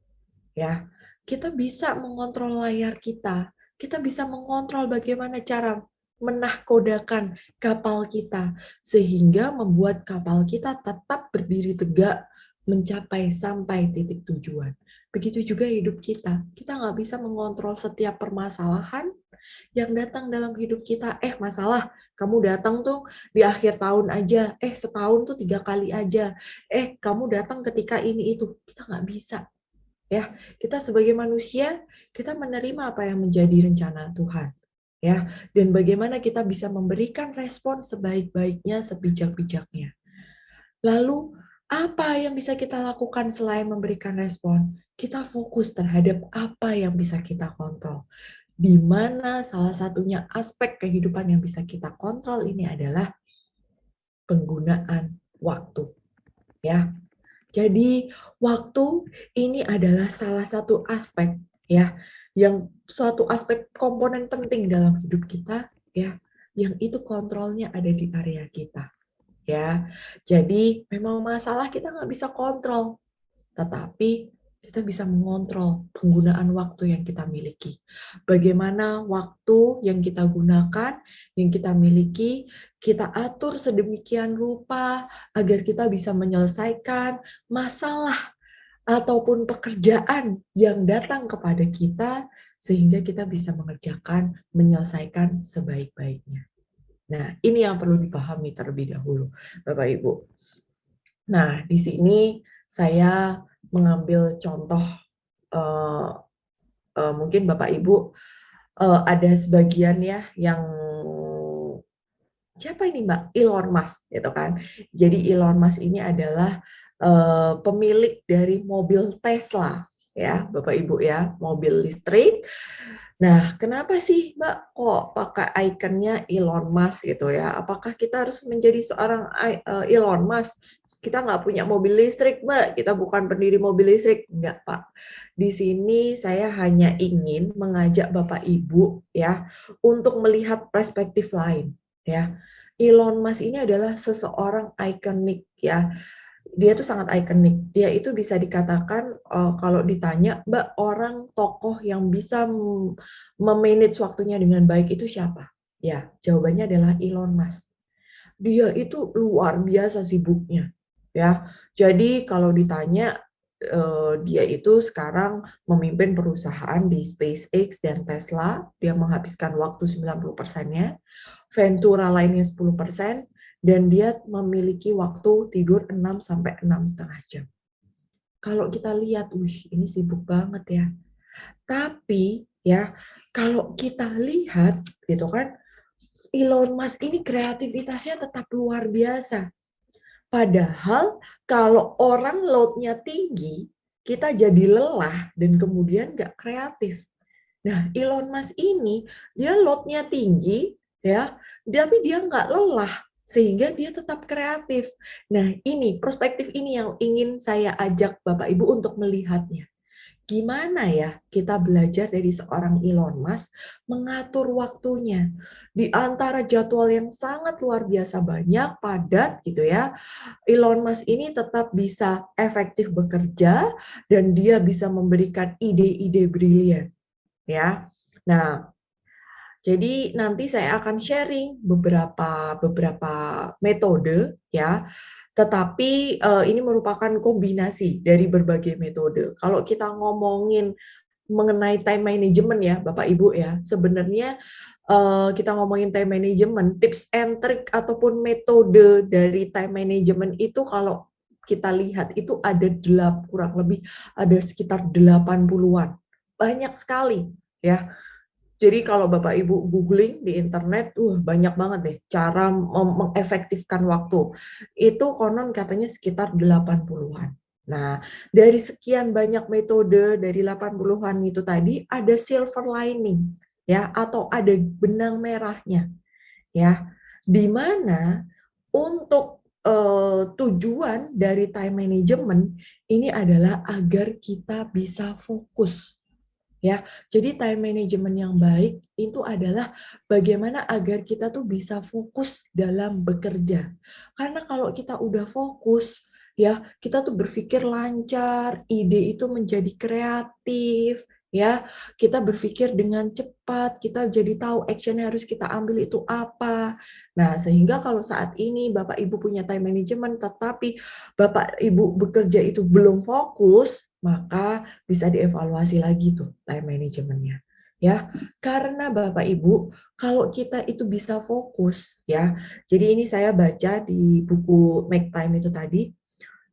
Ya, kita bisa mengontrol layar kita bisa mengontrol bagaimana cara menahkodakan kapal kita, sehingga membuat kapal kita tetap berdiri tegak mencapai sampai titik tujuan. Begitu juga hidup kita nggak bisa mengontrol setiap permasalahan yang datang dalam hidup kita. Masalah, kamu datang tuh di akhir tahun aja, setahun tuh 3 kali aja, kamu datang ketika ini itu, kita nggak bisa. Ya, kita sebagai manusia, kita menerima apa yang menjadi rencana Tuhan. Ya, dan bagaimana kita bisa memberikan respon sebaik-baiknya, sebijak-bijaknya. Lalu, apa yang bisa kita lakukan selain memberikan respon? Kita fokus terhadap apa yang bisa kita kontrol. Di mana salah satunya aspek kehidupan yang bisa kita kontrol ini adalah penggunaan waktu. Ya. Jadi waktu ini adalah salah satu aspek ya, yang suatu aspek komponen penting dalam hidup kita ya, yang itu kontrolnya ada di area kita ya. Jadi memang masalah kita nggak bisa kontrol, tetapi kita bisa mengontrol penggunaan waktu yang kita miliki. Bagaimana waktu yang kita gunakan, yang kita miliki, kita atur sedemikian rupa agar kita bisa menyelesaikan masalah ataupun pekerjaan yang datang kepada kita, sehingga kita bisa mengerjakan, menyelesaikan sebaik-baiknya. Nah, ini yang perlu dipahami terlebih dahulu, Bapak Ibu. Nah, di sini saya mengambil contoh, mungkin Bapak Ibu ada sebagian ya yang siapa ini Mbak? Elon Musk gitu kan. Jadi Elon Musk ini adalah pemilik dari mobil Tesla ya, Bapak Ibu ya, mobil listrik. Nah, kenapa sih Mbak kok pakai ikonnya Elon Musk gitu ya? Apakah kita harus menjadi seorang Elon Musk? Kita nggak punya mobil listrik Mbak, kita bukan pendiri mobil listrik. Enggak Pak. Di sini saya hanya ingin mengajak Bapak Ibu ya untuk melihat perspektif lain ya. Elon Musk ini adalah seseorang ikonik ya. Dia tuh sangat ikonik. Dia itu bisa dikatakan kalau ditanya, Mbak, orang tokoh yang bisa memanage waktunya dengan baik itu siapa? Ya, jawabannya adalah Elon Musk. Dia itu luar biasa sibuknya, ya. Jadi kalau ditanya dia itu sekarang memimpin perusahaan di SpaceX dan Tesla, dia menghabiskan waktu 90%-nya, Ventura lainnya 10%, dan dia memiliki waktu tidur 6 sampai 6,5 jam. Kalau kita lihat, ini sibuk banget ya. Tapi ya, kalau kita lihat gitu kan, Elon Musk ini kreativitasnya tetap luar biasa. Padahal kalau orang load-nya tinggi, kita jadi lelah dan kemudian nggak kreatif. Nah, Elon Musk ini, dia load-nya tinggi, ya, tapi dia nggak lelah, sehingga dia tetap kreatif. Nah, ini perspektif ini yang ingin saya ajak Bapak Ibu untuk melihatnya. Gimana ya kita belajar dari seorang Elon Musk mengatur waktunya di antara jadwal yang sangat luar biasa banyak, padat gitu ya. Elon Musk ini tetap bisa efektif bekerja dan dia bisa memberikan ide-ide brilian ya. Nah, jadi nanti saya akan sharing beberapa metode ya. Tetapi ini merupakan kombinasi dari berbagai metode. Kalau kita ngomongin mengenai time management ya, Bapak Ibu ya, sebenarnya kita ngomongin time management, tips and trick ataupun metode dari time management itu kalau kita lihat itu ada kurang lebih ada sekitar 80-an. Banyak sekali ya. Jadi kalau Bapak Ibu googling di internet, banyak banget deh cara mengefektifkan waktu. Itu konon katanya sekitar 80-an. Nah, dari sekian banyak metode dari 80-an itu tadi ada silver lining ya atau ada benang merahnya. Ya. Di mana untuk tujuan dari time management ini adalah agar kita bisa fokus. ya. Jadi time management yang baik itu adalah bagaimana agar kita tuh bisa fokus dalam bekerja. Karena kalau kita udah fokus, ya, kita tuh berpikir lancar, ide itu menjadi kreatif, ya. Kita berpikir dengan cepat, kita jadi tahu action yang harus kita ambil itu apa. Nah, sehingga kalau saat ini Bapak Ibu punya time management tetapi Bapak Ibu bekerja itu belum fokus, maka bisa dievaluasi lagi tuh time manajemennya. Ya, karena Bapak Ibu, kalau kita itu bisa fokus, ya. Jadi ini saya baca di buku Make Time itu tadi,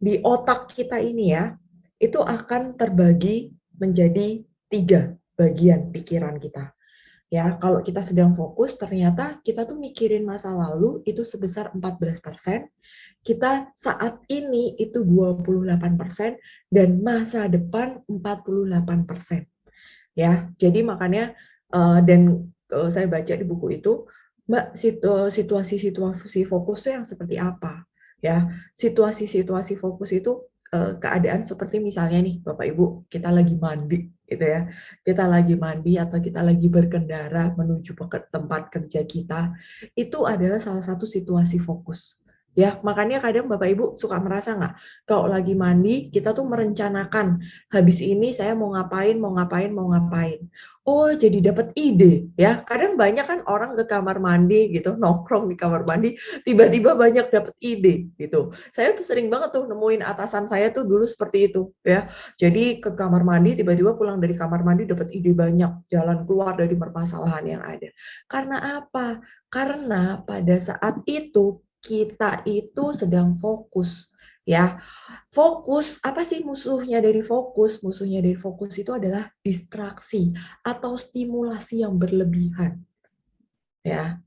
di otak kita ini ya, itu akan terbagi menjadi 3 bagian pikiran kita. Ya, kalau kita sedang fokus, ternyata kita tuh mikirin masa lalu itu sebesar 14%, kita saat ini itu 28%, dan masa depan 48%. Ya, jadi makanya saya baca di buku itu, Mbak, situasi-situasi fokus itu yang seperti apa? Ya, situasi-situasi fokus itu keadaan seperti misalnya nih, Bapak Ibu, kita lagi mandi, gitu ya. Kita lagi mandi atau kita lagi berkendara menuju tempat kerja kita, itu adalah salah satu situasi fokus. Ya, makanya kadang Bapak Ibu suka merasa nggak, kalau lagi mandi kita tuh merencanakan habis ini saya mau ngapain, mau ngapain, mau ngapain. Oh, jadi dapat ide ya. Kadang banyak kan orang ke kamar mandi gitu, nongkrong di kamar mandi, tiba-tiba banyak dapat ide gitu. Saya sering banget tuh nemuin atasan saya tuh dulu seperti itu ya. Jadi ke kamar mandi, tiba-tiba pulang dari kamar mandi dapat ide banyak, jalan keluar dari permasalahan yang ada. Karena apa? Karena pada saat itu kita itu sedang fokus ya. Fokus, apa sih musuhnya dari fokus? Musuhnya dari fokus itu adalah distraksi atau stimulasi yang berlebihan. Ya.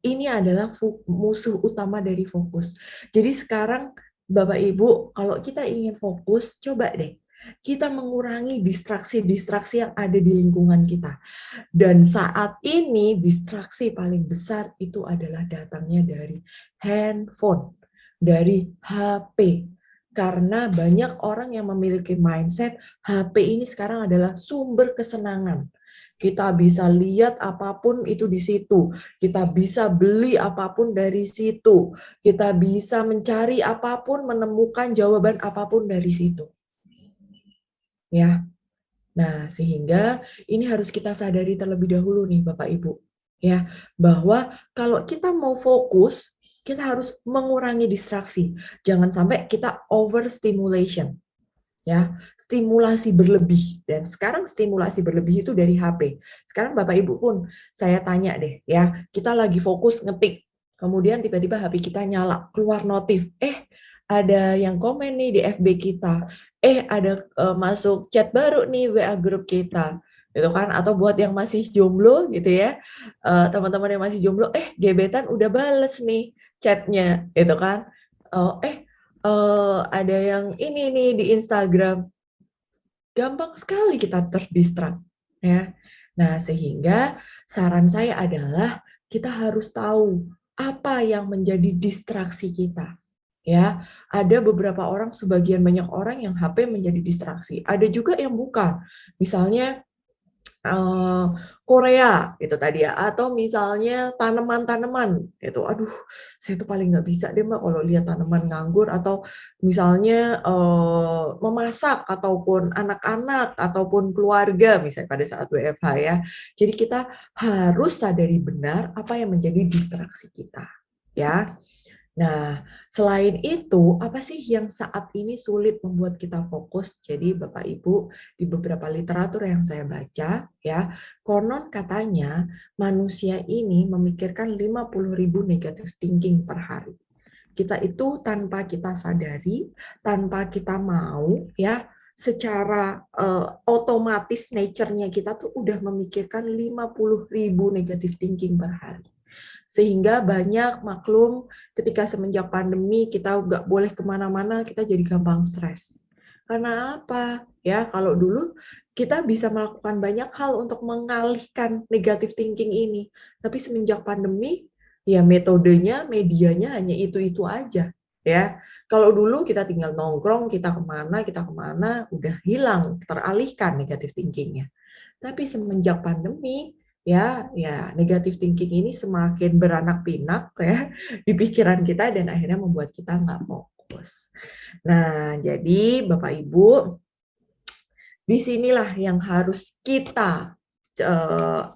Ini adalah musuh utama dari fokus. Jadi sekarang Bapak Ibu, kalau kita ingin fokus, coba deh kita mengurangi distraksi-distraksi yang ada di lingkungan kita. Dan saat ini distraksi paling besar itu adalah datangnya dari handphone, dari HP. Karena banyak orang yang memiliki mindset HP ini sekarang adalah sumber kesenangan. Kita bisa lihat apapun itu di situ. Kita bisa beli apapun dari situ. Kita bisa mencari apapun, menemukan jawaban apapun dari situ. Ya. Nah, sehingga ini harus kita sadari terlebih dahulu nih Bapak Ibu. Ya, bahwa kalau kita mau fokus, kita harus mengurangi distraksi. Jangan sampai kita overstimulation. Ya, stimulasi berlebih, dan sekarang stimulasi berlebih itu dari HP. Sekarang Bapak Ibu pun saya tanya deh ya, kita lagi fokus ngetik, kemudian tiba-tiba HP kita nyala, keluar notif, ada yang komen nih di FB kita, ada masuk chat baru nih WA grup kita, gitu kan? Atau buat yang masih jomblo gitu ya, teman-teman yang masih jomblo, gebetan udah bales nih chatnya, gitu kan? Ada yang ini nih di Instagram, gampang sekali kita terdistrak, ya. Nah, sehingga saran saya adalah kita harus tahu apa yang menjadi distraksi kita. Ya, ada beberapa orang, sebagian banyak orang yang HP menjadi distraksi. Ada juga yang bukan. Misalnya Korea gitu tadi ya, atau misalnya tanaman-tanaman gitu. Aduh, saya tuh paling nggak bisa deh Mbak kalau lihat tanaman nganggur, atau misalnya memasak, ataupun anak-anak, ataupun keluarga misalnya pada saat WFH ya. Jadi kita harus sadari benar apa yang menjadi distraksi kita ya. Nah, selain itu, apa sih yang saat ini sulit membuat kita fokus? Jadi Bapak Ibu, di beberapa literatur yang saya baca, ya, konon katanya manusia ini memikirkan 50.000 negative thinking per hari. Kita itu tanpa kita sadari, tanpa kita mau, ya, secara otomatis nature-nya kita tuh udah memikirkan 50.000 negative thinking per hari. Sehingga banyak maklum ketika semenjak pandemi kita nggak boleh kemana-mana, kita jadi gampang stres. Karena apa? Ya, kalau dulu kita bisa melakukan banyak hal untuk mengalihkan negative thinking ini. Tapi semenjak pandemi, ya metodenya, medianya hanya itu-itu aja. Ya, kalau dulu kita tinggal nongkrong, kita kemana, udah hilang, teralihkan negative thinking-nya. Tapi semenjak pandemi, ya negative thinking ini semakin beranak pinak ya di pikiran kita dan akhirnya membuat kita nggak fokus. Nah, jadi Bapak Ibu, disinilah yang harus kita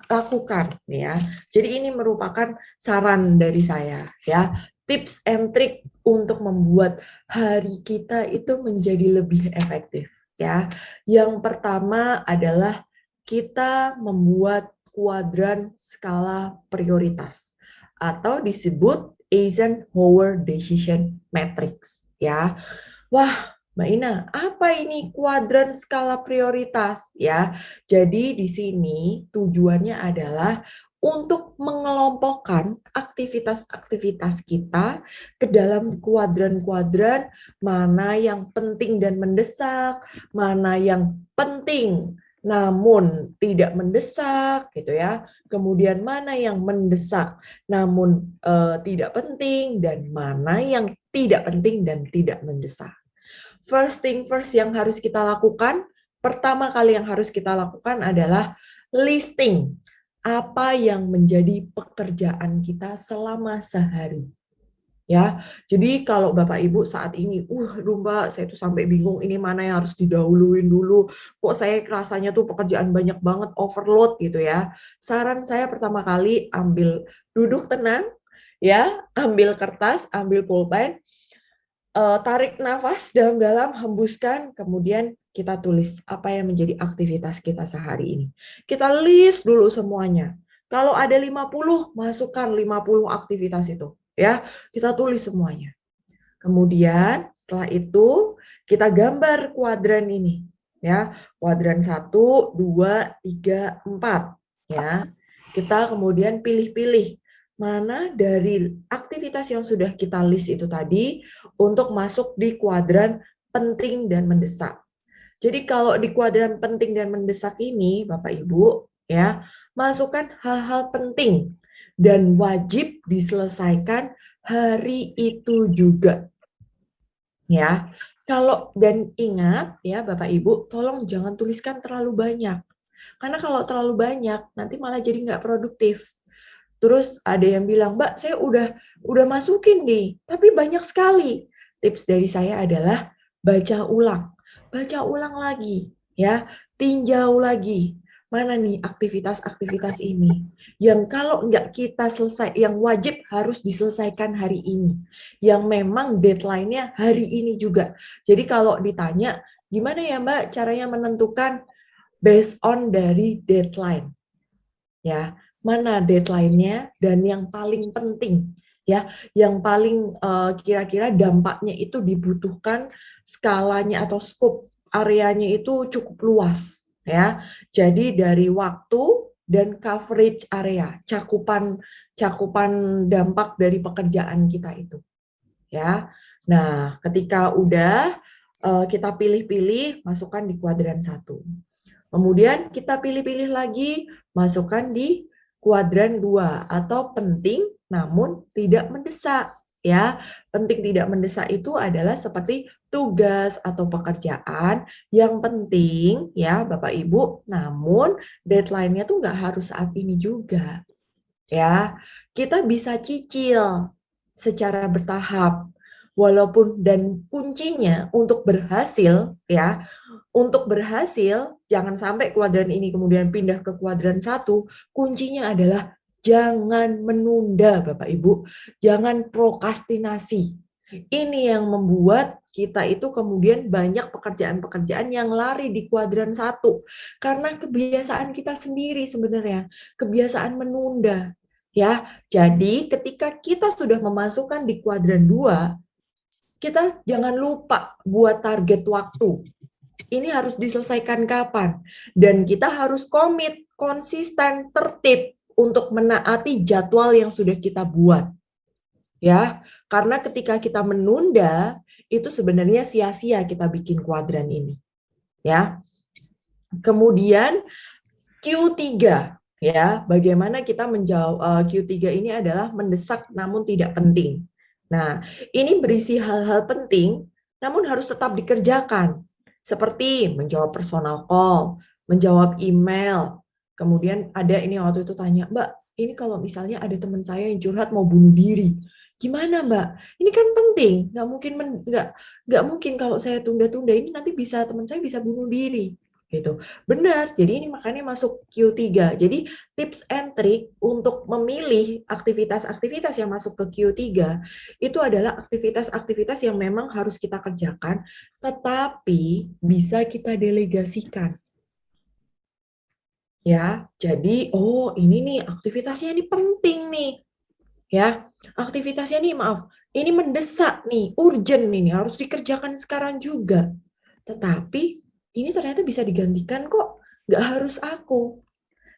lakukan ya. Jadi ini merupakan saran dari saya ya, tips and trick untuk membuat hari kita itu menjadi lebih efektif ya. Yang pertama adalah kita membuat kuadran skala prioritas atau disebut Eisenhower Decision Matrix ya. Wah, Mbak Ina, apa ini kuadran skala prioritas ya? Jadi di sini tujuannya adalah untuk mengelompokkan aktivitas-aktivitas kita ke dalam kuadran-kuadran, mana yang penting dan mendesak, mana yang penting namun tidak mendesak gitu ya. Kemudian mana yang mendesak namun tidak penting, dan mana yang tidak penting dan tidak mendesak. First thing first yang harus kita lakukan, pertama kali yang harus kita lakukan adalah listing apa yang menjadi pekerjaan kita selama sehari. Ya, jadi kalau Bapak Ibu saat ini, Mbak, saya tuh sampai bingung ini mana yang harus didahuluin dulu. Kok saya rasanya tuh pekerjaan banyak banget, overload gitu ya. Saran saya pertama kali duduk tenang, ya, ambil kertas, ambil pulpen, tarik nafas dalam-dalam, hembuskan, kemudian kita tulis apa yang menjadi aktivitas kita sehari ini. Kita list dulu semuanya. Kalau ada 50, masukkan 50 aktivitas itu. Ya, kita tulis semuanya. Kemudian setelah itu kita gambar kuadran ini. Ya, kuadran 1, 2, 3, 4. Ya, kita kemudian pilih-pilih mana dari aktivitas yang sudah kita list itu tadi untuk masuk di kuadran penting dan mendesak. Jadi kalau di kuadran penting dan mendesak ini, Bapak Ibu, ya, masukkan hal-hal penting dan wajib diselesaikan hari itu juga. Ya. Dan ingat ya Bapak Ibu, tolong jangan tuliskan terlalu banyak. Karena kalau terlalu banyak nanti malah jadi nggak produktif. Terus ada yang bilang, Mbak, saya udah masukin nih, tapi banyak sekali. Tips dari saya adalah baca ulang lagi, ya, tinjau lagi. Mana nih aktivitas-aktivitas ini yang kalau nggak kita selesai, yang wajib harus diselesaikan hari ini, yang memang deadline-nya hari ini juga. Jadi kalau ditanya, gimana ya Mbak caranya menentukan based on dari deadline, ya, mana deadline-nya dan yang paling penting, ya, yang paling kira-kira dampaknya itu dibutuhkan skalanya atau scope areanya itu cukup luas, ya. Jadi dari waktu dan coverage area, cakupan dampak dari pekerjaan kita itu, ya. Nah, ketika udah kita pilih-pilih, masukkan di kuadran 1. Kemudian kita pilih-pilih lagi, masukkan di kuadran 2 atau penting namun tidak mendesak, ya. Penting tidak mendesak itu adalah seperti tugas atau pekerjaan yang penting ya Bapak Ibu, namun deadline-nya tuh nggak harus saat ini juga. Ya, kita bisa cicil secara bertahap. Walaupun dan kuncinya untuk berhasil ya, untuk berhasil jangan sampai kuadran ini kemudian pindah ke kuadran 1, kuncinya adalah jangan menunda Bapak Ibu, jangan prokrastinasi. Ini yang membuat kita itu kemudian banyak pekerjaan-pekerjaan yang lari di kuadran 1 karena kebiasaan kita sendiri sebenarnya, kebiasaan menunda. Ya, jadi ketika kita sudah memasukkan di kuadran 2, kita jangan lupa buat target waktu. Ini harus diselesaikan kapan. Dan kita harus komit, konsisten, tertib untuk menaati jadwal yang sudah kita buat. Ya, karena ketika kita menunda, itu sebenarnya sia-sia kita bikin kuadran ini. Ya. Kemudian Q3, ya, bagaimana kita menjawab Q3 ini adalah mendesak namun tidak penting. Nah, ini berisi hal-hal penting, namun harus tetap dikerjakan. Seperti menjawab personal call, menjawab email. Kemudian ada ini waktu itu tanya, Mbak, ini kalau misalnya ada teman saya yang curhat mau bunuh diri, gimana Mbak? Ini kan penting, nggak mungkin kalau saya tunda-tunda ini nanti teman saya bisa bunuh diri. Gitu. Benar, jadi ini makanya masuk Q3. Jadi tips and trick untuk memilih aktivitas-aktivitas yang masuk ke Q3 itu adalah aktivitas-aktivitas yang memang harus kita kerjakan, tetapi bisa kita delegasikan. Ya, jadi ini nih aktivitasnya ini penting nih. Ya, aktivitasnya nih ini mendesak nih, urgent nih, harus dikerjakan sekarang juga. Tetapi ini ternyata bisa digantikan kok, nggak harus aku.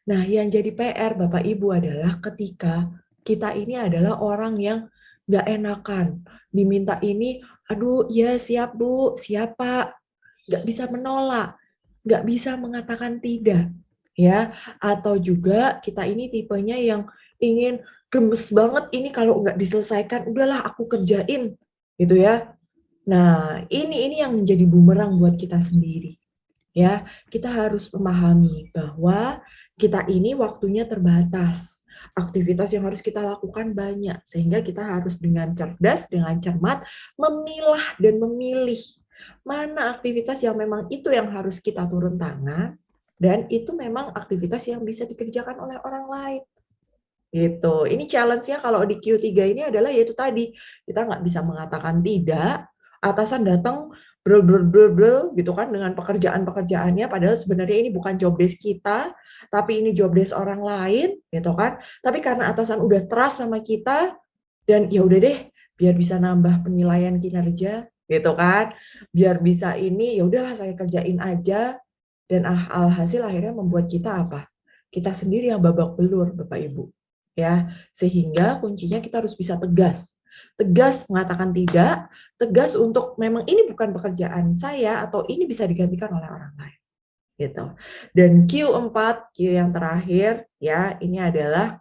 Nah, yang jadi PR Bapak Ibu adalah ketika kita ini adalah orang yang nggak enakan, diminta ini, aduh ya siap Bu, siap Pak, nggak bisa menolak, nggak bisa mengatakan tidak, ya. Atau juga kita ini tipenya yang ingin gemes banget ini kalau nggak diselesaikan, udahlah aku kerjain, gitu ya. Nah, ini yang menjadi bumerang buat kita sendiri. Ya, kita harus memahami bahwa kita ini waktunya terbatas. Aktivitas yang harus kita lakukan banyak, sehingga kita harus dengan cerdas, dengan cermat memilah dan memilih mana aktivitas yang memang itu yang harus kita turun tangan dan itu memang aktivitas yang bisa dikerjakan oleh orang lain. Gitu. Ini challenge-nya kalau di Q3 ini adalah yaitu tadi, kita nggak bisa mengatakan tidak, atasan datang gitu kan dengan pekerjaan-pekerjaannya, padahal sebenarnya ini bukan job desk kita, tapi ini job desk orang lain, gitu kan. Tapi karena atasan udah trust sama kita, dan ya udah deh, biar bisa nambah penilaian kinerja, gitu kan. Biar bisa ini, ya udahlah saya kerjain aja, dan alhasil akhirnya membuat kita apa? Kita sendiri yang babak belur, Bapak Ibu. Ya, sehingga kuncinya kita harus bisa tegas mengatakan tidak, tegas untuk memang ini bukan pekerjaan saya atau ini bisa digantikan oleh orang lain, gitu. Dan Q4, Q yang terakhir ya, ini adalah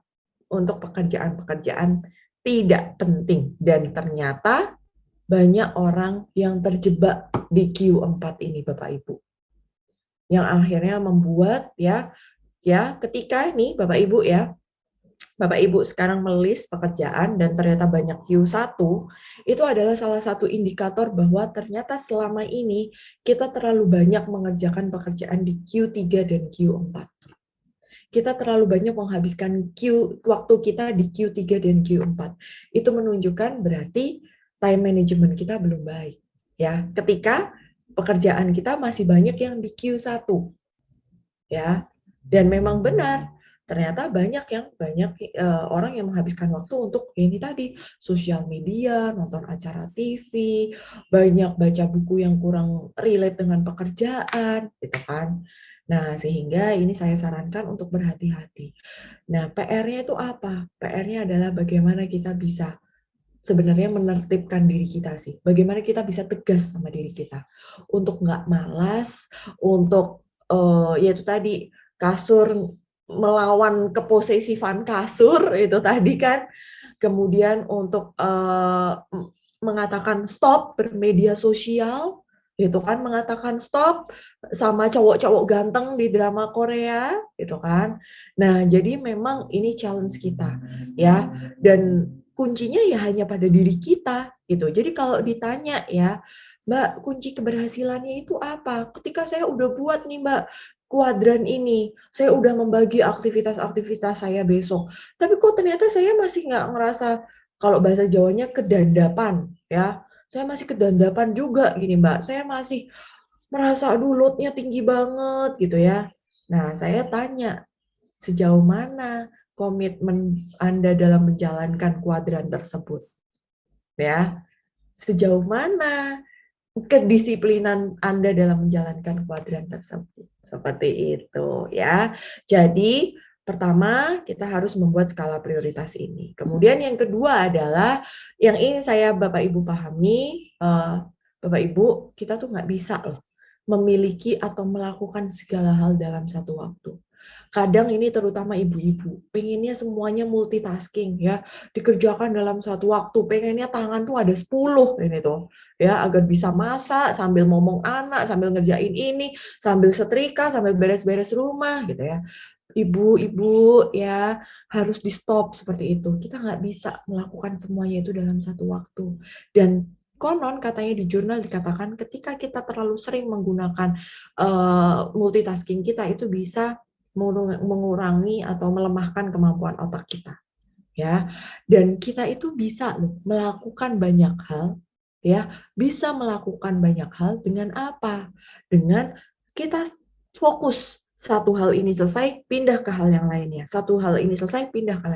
untuk pekerjaan-pekerjaan tidak penting dan ternyata banyak orang yang terjebak di Q4 ini Bapak Ibu. Yang akhirnya membuat ya ketika ini Bapak Ibu ya, Bapak Ibu sekarang melis pekerjaan dan ternyata banyak Q1, itu adalah salah satu indikator bahwa ternyata selama ini kita terlalu banyak mengerjakan pekerjaan di Q3 dan Q4. Kita terlalu banyak menghabiskan waktu kita di Q3 dan Q4. Itu menunjukkan berarti time management kita belum baik. Ya, ketika pekerjaan kita masih banyak yang di Q1. Ya. Dan memang benar ternyata banyak orang yang menghabiskan waktu untuk ini tadi sosial media, nonton acara TV, banyak baca buku yang kurang relate dengan pekerjaan, gitu kan. Nah, sehingga ini saya sarankan untuk berhati-hati. Nah, PR-nya itu apa? PR-nya adalah bagaimana kita bisa sebenarnya menertibkan diri kita sih. Bagaimana kita bisa tegas sama diri kita untuk nggak malas, untuk yaitu tadi kasur melawan keposesifan kasur itu tadi kan, kemudian untuk mengatakan stop bermedia sosial, itu kan, mengatakan stop sama cowok-cowok ganteng di drama Korea, gitu kan. Nah, jadi memang ini challenge kita, ya, dan kuncinya ya hanya pada diri kita, gitu. Jadi kalau ditanya ya, Mbak, kunci keberhasilannya itu apa? Ketika saya udah buat nih, Mbak, kuadran ini, saya udah membagi aktivitas-aktivitas saya besok. Tapi kok ternyata saya masih nggak ngerasa, kalau bahasa Jawanya kedandapan, ya. Saya masih kedandapan juga gini, Mbak. Saya masih merasa aduh load-nya tinggi banget gitu ya. Nah, saya tanya, sejauh mana komitmen Anda dalam menjalankan kuadran tersebut? Ya. Sejauh mana kedisiplinan Anda dalam menjalankan kuadran tersebut. Seperti itu ya. Jadi pertama kita harus membuat skala prioritas ini. Kemudian yang kedua adalah yang ingin saya Bapak Ibu pahami, Bapak Ibu, kita tuh nggak bisa loh memiliki atau melakukan segala hal dalam satu waktu. Kadang ini terutama ibu-ibu, pengennya semuanya multitasking ya, dikerjakan dalam satu waktu, pengennya tangan tuh ada 10 ini tuh, ya, agar bisa masak sambil ngomong anak, sambil ngerjain ini, sambil setrika, sambil beres-beres rumah gitu ya. Ibu-ibu ya harus di stop seperti itu. Kita nggak bisa melakukan semuanya itu dalam satu waktu. Dan konon katanya di jurnal dikatakan ketika kita terlalu sering menggunakan multitasking kita itu bisa mengurangi atau melemahkan kemampuan otak kita. Ya, dan kita itu bisa loh melakukan banyak hal, ya, bisa melakukan banyak hal dengan apa? Dengan kita fokus satu hal ini selesai, pindah ke hal yang lainnya. Satu hal ini selesai, pindah ke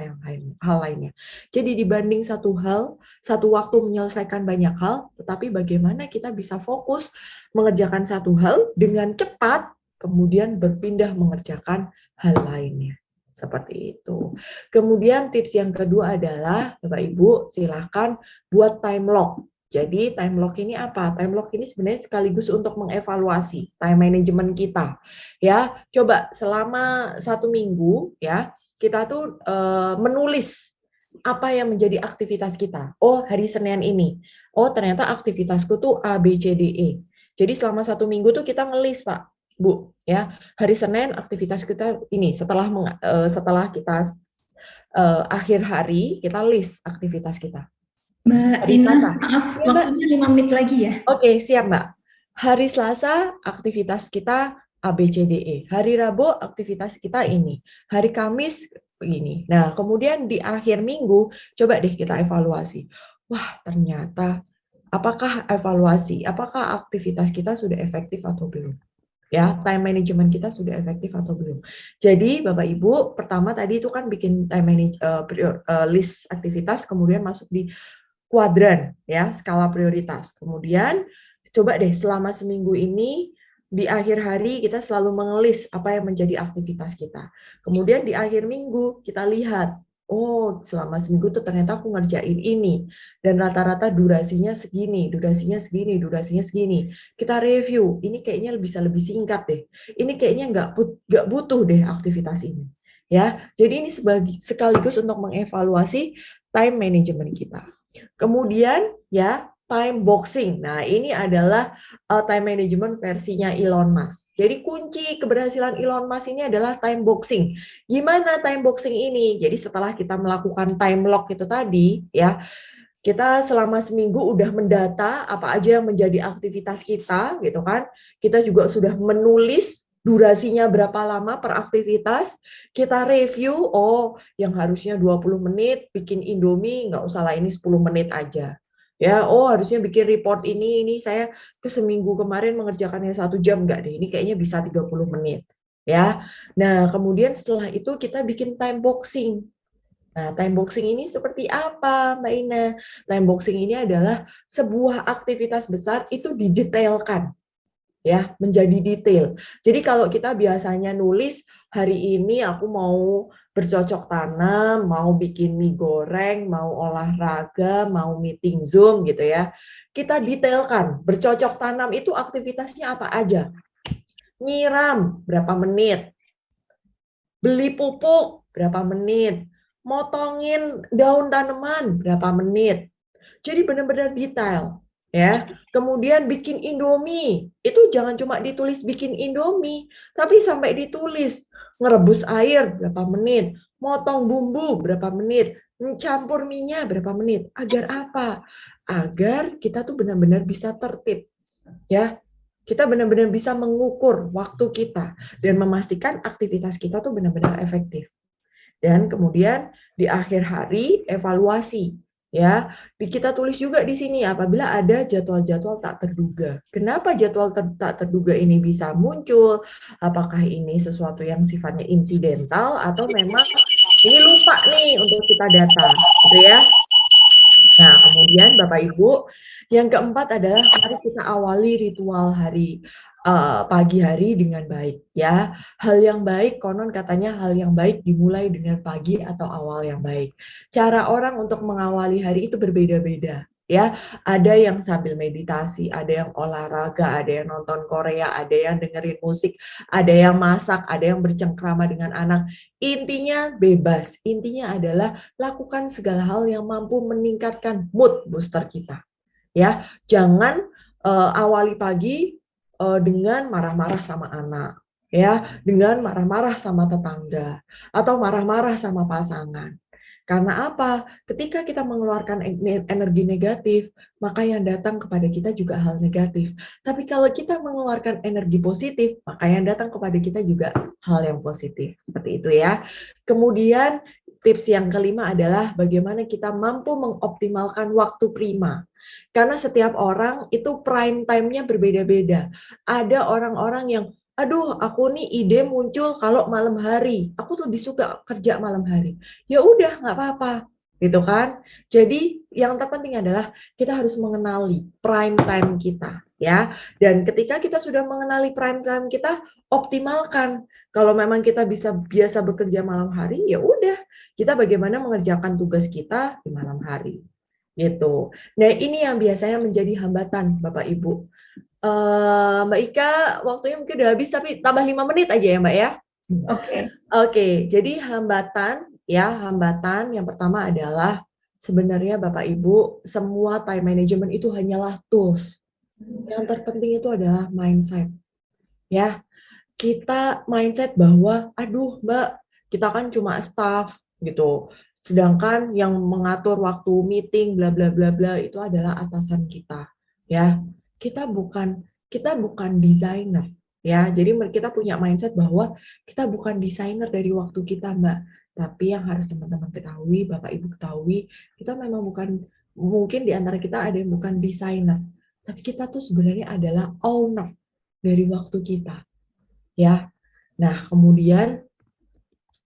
hal lainnya. Jadi dibanding satu hal, satu waktu menyelesaikan banyak hal, tetapi bagaimana kita bisa fokus mengerjakan satu hal dengan cepat, kemudian berpindah mengerjakan hal lainnya. Seperti itu. Kemudian tips yang kedua adalah, Bapak Ibu, silakan buat time lock. Jadi time lock ini apa? Time lock ini sebenarnya sekaligus untuk mengevaluasi time management kita. Ya, coba selama 1 minggu ya, kita tuh menulis apa yang menjadi aktivitas kita. Oh, hari Senin ini. Oh, ternyata aktivitasku tuh A, B, C, D, E. Jadi selama 1 minggu tuh kita ngelis, Pak, Bu, ya. Hari Senin aktivitas kita ini, setelah kita akhir hari, kita list aktivitas kita. Mbak Hari Rina, Selasa. maaf, Ya, Mbak. waktunya 5 menit lagi ya. Oke, siap, Mbak. Hari Selasa aktivitas kita A, B, C, D, E. Hari Rabu aktivitas kita ini. Hari Kamis begini. Nah, kemudian di akhir minggu, coba deh kita evaluasi. Wah, ternyata apakah aktivitas kita sudah efektif atau belum? Ya, time management kita sudah efektif atau belum. Jadi, Bapak Ibu, pertama tadi itu kan bikin list aktivitas, kemudian masuk di kuadran, ya, skala prioritas. Kemudian, coba deh selama seminggu ini, di akhir hari kita selalu mengelis apa yang menjadi aktivitas kita. Kemudian di akhir minggu kita lihat, oh selama seminggu tuh ternyata aku ngerjain ini, dan rata-rata durasinya segini, durasinya segini, durasinya segini. Kita review, ini kayaknya bisa lebih singkat deh. Ini kayaknya nggak butuh deh aktivitas ini. Ya, jadi ini sekaligus untuk mengevaluasi time management kita. Kemudian ya time boxing. Nah, ini adalah time management versinya Elon Musk. Jadi kunci keberhasilan Elon Musk ini adalah time boxing. Gimana time boxing ini? Jadi setelah kita melakukan time lock itu tadi, ya, kita selama seminggu udah mendata apa aja yang menjadi aktivitas kita, gitu kan. Kita juga sudah menulis durasinya berapa lama per aktivitas, kita review, oh yang harusnya 20 menit bikin Indomie, nggak usah lah ini 10 menit aja. Ya, oh harusnya bikin report ini saya seminggu kemarin mengerjakannya 1 jam, nggak deh, ini kayaknya bisa 30 menit. Ya, nah kemudian setelah itu kita bikin time boxing. Nah, time boxing ini seperti apa, Mbak Ina? Time boxing ini adalah sebuah aktivitas besar itu didetailkan, ya, menjadi detail. Jadi kalau kita biasanya nulis hari ini aku mau bercocok tanam, mau bikin mie goreng, mau olahraga, mau meeting Zoom gitu ya. Kita detailkan, bercocok tanam itu aktivitasnya apa aja. Nyiram berapa menit. Beli pupuk berapa menit. Motongin daun tanaman berapa menit. Jadi benar-benar detail. Ya, kemudian bikin Indomie, itu jangan cuma ditulis bikin Indomie, tapi sampai ditulis ngerebus air berapa menit, motong bumbu berapa menit, campur minyak berapa menit. Agar apa? Agar kita tuh benar-benar bisa tertib. Ya, kita benar-benar bisa mengukur waktu kita dan memastikan aktivitas kita tuh benar-benar efektif. Dan kemudian di akhir hari evaluasi. Ya, kita tulis juga di sini apabila ada jadwal-jadwal tak terduga. Kenapa jadwal tak terduga ini bisa muncul? Apakah ini sesuatu yang sifatnya insidental atau memang ini lupa nih untuk kita data, gitu ya? Nah, kemudian Bapak Ibu, yang keempat adalah mari kita awali ritual pagi hari dengan baik, ya. Hal yang baik, konon katanya hal yang baik dimulai dengan pagi atau awal yang baik. Cara orang untuk mengawali hari itu berbeda-beda, ya. Ada yang sambil meditasi, ada yang olahraga, ada yang nonton Korea, ada yang dengerin musik, ada yang masak, ada yang bercengkrama dengan anak. Intinya bebas. Intinya adalah lakukan segala hal yang mampu meningkatkan mood booster kita. Ya, jangan awali pagi dengan marah-marah sama anak, ya, dengan marah-marah sama tetangga atau marah-marah sama pasangan. Karena apa? Ketika kita mengeluarkan energi negatif, maka yang datang kepada kita juga hal negatif. Tapi kalau kita mengeluarkan energi positif, maka yang datang kepada kita juga hal yang positif. Seperti itu ya. Kemudian tips yang kelima adalah bagaimana kita mampu mengoptimalkan waktu prima. Karena setiap orang itu prime time-nya berbeda-beda. Ada orang-orang yang, aduh aku nih ide muncul kalau malam hari. Aku lebih suka kerja malam hari. Ya udah, nggak apa-apa. Gitu kan? Jadi yang terpenting adalah kita harus mengenali prime time kita. Ya, dan ketika kita sudah mengenali prime time kita, optimalkan. Kalau memang kita bisa biasa bekerja malam hari, ya udah, kita bagaimana mengerjakan tugas kita di malam hari. Gitu. Nah, ini yang biasanya menjadi hambatan, Bapak Ibu. Mbak Ika, waktunya mungkin udah habis, tapi tambah 5 menit aja ya, Mbak ya. Oke. Oke, jadi hambatan yang pertama adalah sebenarnya Bapak Ibu, semua time management itu hanyalah tools. Yang terpenting itu adalah mindset. Ya, kita mindset bahwa, aduh Mbak, kita kan cuma staff gitu. Sedangkan yang mengatur waktu meeting bla bla bla bla itu adalah atasan kita, ya. Kita bukan desainer, ya. Jadi kita punya mindset bahwa kita bukan desainer dari waktu kita, Mbak. Tapi yang harus teman-teman ketahui, Bapak Ibu ketahui, kita memang bukan, mungkin di antara kita ada yang bukan desainer, tapi kita tuh sebenarnya adalah owner dari waktu kita, ya. Nah, kemudian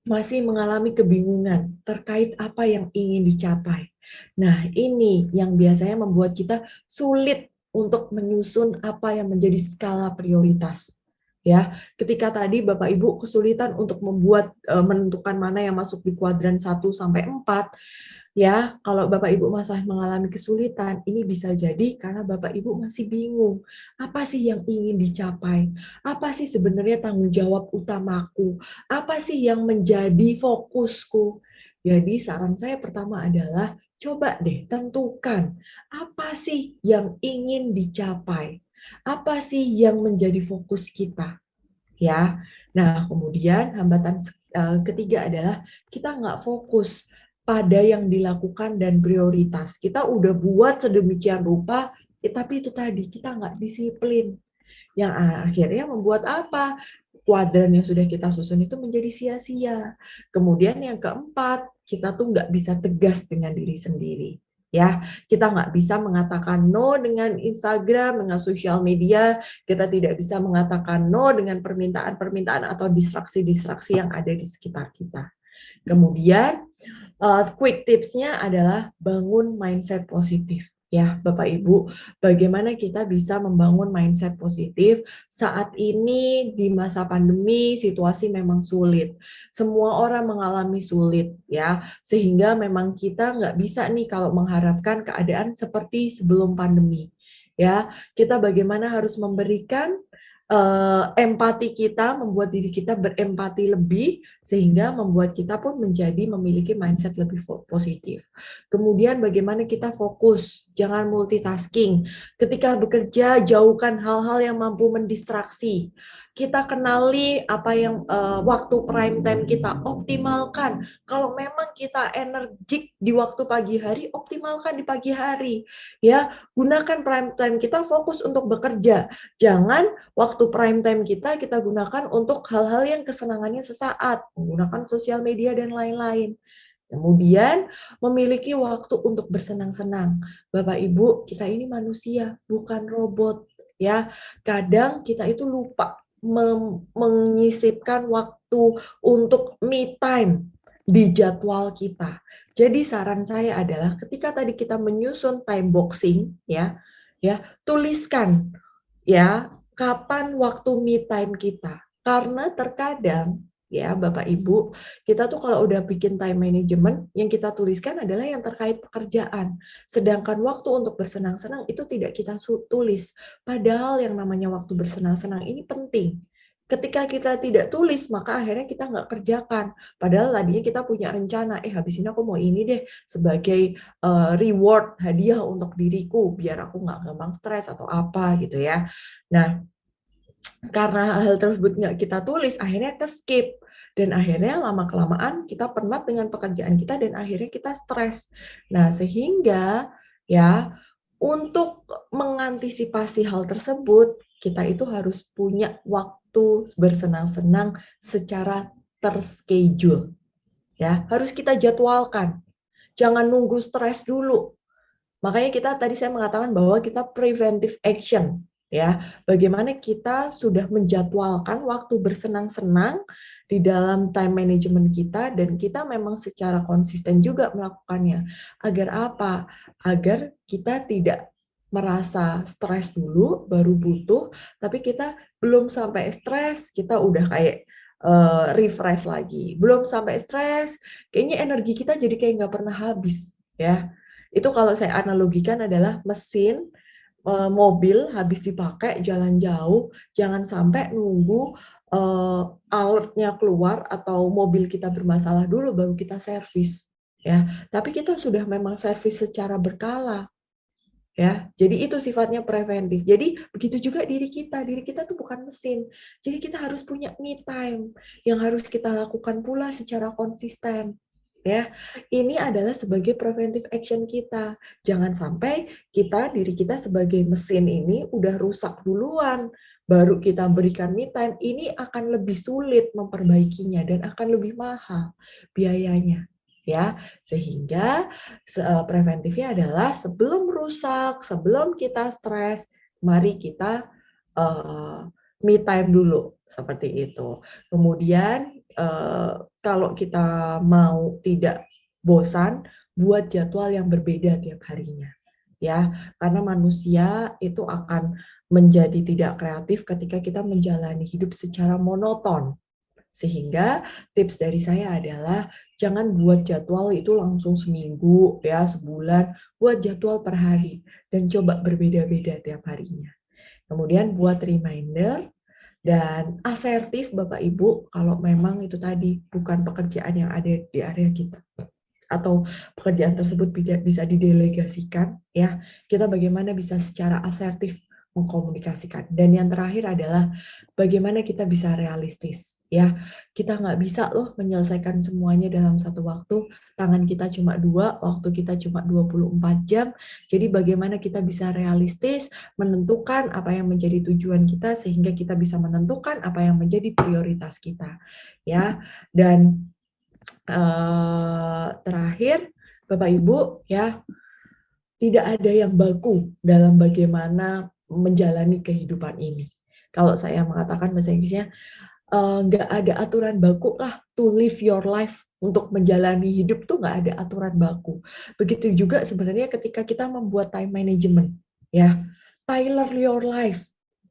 masih mengalami kebingungan terkait apa yang ingin dicapai. Nah, ini yang biasanya membuat kita sulit untuk menyusun apa yang menjadi skala prioritas. Ya, ketika tadi Bapak Ibu kesulitan untuk menentukan mana yang masuk di kuadran 1 sampai 4, ya, kalau Bapak Ibu masih mengalami kesulitan, ini bisa jadi karena Bapak Ibu masih bingung. Apa sih yang ingin dicapai? Apa sih sebenarnya tanggung jawab utamaku? Apa sih yang menjadi fokusku? Jadi saran saya pertama adalah coba deh tentukan apa sih yang ingin dicapai? Apa sih yang menjadi fokus kita? Ya. Nah, kemudian hambatan ketiga adalah kita nggak fokus pada yang dilakukan dan prioritas. Kita udah buat sedemikian rupa, tapi itu tadi kita nggak disiplin. Yang akhirnya membuat apa? Kuadran yang sudah kita susun itu menjadi sia-sia. Kemudian yang keempat, kita tuh nggak bisa tegas dengan diri sendiri. Ya, kita nggak bisa mengatakan no dengan Instagram, dengan sosial media. Kita tidak bisa mengatakan no dengan permintaan-permintaan atau distraksi-distraksi yang ada di sekitar kita. Kemudian quick tipsnya adalah bangun mindset positif. Ya, Bapak Ibu, bagaimana kita bisa membangun mindset positif saat ini di masa pandemi, situasi memang sulit. Semua orang mengalami sulit, ya, sehingga memang kita nggak bisa nih kalau mengharapkan keadaan seperti sebelum pandemi. Ya, kita bagaimana harus memberikan empati kita, membuat diri kita berempati lebih, sehingga membuat kita pun memiliki mindset lebih positif. Kemudian bagaimana kita fokus, jangan multitasking. Ketika bekerja, jauhkan hal-hal yang mampu mendistraksi. Kita kenali apa yang waktu prime time kita, optimalkan. Kalau memang kita energik di waktu pagi hari, optimalkan di pagi hari. Ya, gunakan prime time kita fokus untuk bekerja. Jangan waktu prime time kita gunakan untuk hal-hal yang kesenangannya sesaat, menggunakan sosial media dan lain-lain. Kemudian memiliki waktu untuk bersenang-senang. Bapak Ibu, kita ini manusia, bukan robot. Ya, kadang kita itu lupa menyisipkan waktu untuk me time di jadwal kita. Jadi saran saya adalah ketika tadi kita menyusun time boxing, ya tuliskan ya kapan waktu me time kita. Karena terkadang ya Bapak Ibu, kita tuh kalau udah bikin time management, yang kita tuliskan adalah yang terkait pekerjaan. Sedangkan waktu untuk bersenang-senang itu tidak kita tulis. Padahal yang namanya waktu bersenang-senang ini penting. Ketika kita tidak tulis, maka akhirnya kita nggak kerjakan. Padahal tadinya kita punya rencana, habis ini aku mau ini deh sebagai reward, hadiah untuk diriku, biar aku nggak gampang stres atau apa gitu ya. Nah, karena hal tersebut nggak kita tulis, akhirnya ke-skip. Dan akhirnya lama-kelamaan kita penat dengan pekerjaan kita dan akhirnya kita stres. Nah, sehingga ya untuk mengantisipasi hal tersebut, kita itu harus punya waktu bersenang-senang secara terschedule. Ya, harus kita jadwalkan. Jangan nunggu stres dulu. Makanya tadi saya mengatakan bahwa kita preventive action, ya. Bagaimana kita sudah menjadwalkan waktu bersenang-senang di dalam time management kita dan kita memang secara konsisten juga melakukannya. Agar apa? Agar kita tidak merasa stres dulu baru butuh, tapi kita belum sampai stres, kita udah kayak refresh lagi. Belum sampai stres, kayaknya energi kita jadi kayak nggak pernah habis, ya. Itu kalau saya analogikan adalah mesin mobil habis dipakai jalan jauh, jangan sampai nunggu alertnya keluar atau mobil kita bermasalah dulu baru kita servis, ya. Tapi kita sudah memang servis secara berkala, ya. Jadi itu sifatnya preventif. Jadi begitu juga diri kita tuh bukan mesin. Jadi kita harus punya me time yang harus kita lakukan pula secara konsisten. Ya, ini adalah sebagai preventive action kita. Jangan sampai diri kita sebagai mesin ini udah rusak duluan, baru kita berikan me time, ini akan lebih sulit memperbaikinya dan akan lebih mahal biayanya. Ya, sehingga preventifnya adalah sebelum rusak, sebelum kita stres, mari kita me time dulu seperti itu. Kemudian kalau kita mau tidak bosan, buat jadwal yang berbeda tiap harinya. Ya, karena manusia itu akan menjadi tidak kreatif ketika kita menjalani hidup secara monoton. Sehingga tips dari saya adalah jangan buat jadwal itu langsung seminggu, ya, sebulan, buat jadwal per hari dan coba berbeda-beda tiap harinya. Kemudian buat reminder dan asertif Bapak Ibu kalau memang itu tadi bukan pekerjaan yang ada di area kita atau pekerjaan tersebut bisa didelegasikan, ya, kita bagaimana bisa secara asertif mengkomunikasikan. Dan yang terakhir adalah bagaimana kita bisa realistis, ya. Kita nggak bisa loh menyelesaikan semuanya dalam satu waktu, tangan kita cuma 2, waktu kita cuma 24 jam, jadi bagaimana kita bisa realistis, menentukan apa yang menjadi tujuan kita, sehingga kita bisa menentukan apa yang menjadi prioritas kita, ya. Dan terakhir, Bapak Ibu, ya, tidak ada yang baku dalam bagaimana menjalani kehidupan ini. Kalau saya mengatakan bahasa Inggrisnya, nggak ada aturan baku lah to live your life, untuk menjalani hidup tuh nggak ada aturan baku. Begitu juga sebenarnya ketika kita membuat time management, ya, tailor your life.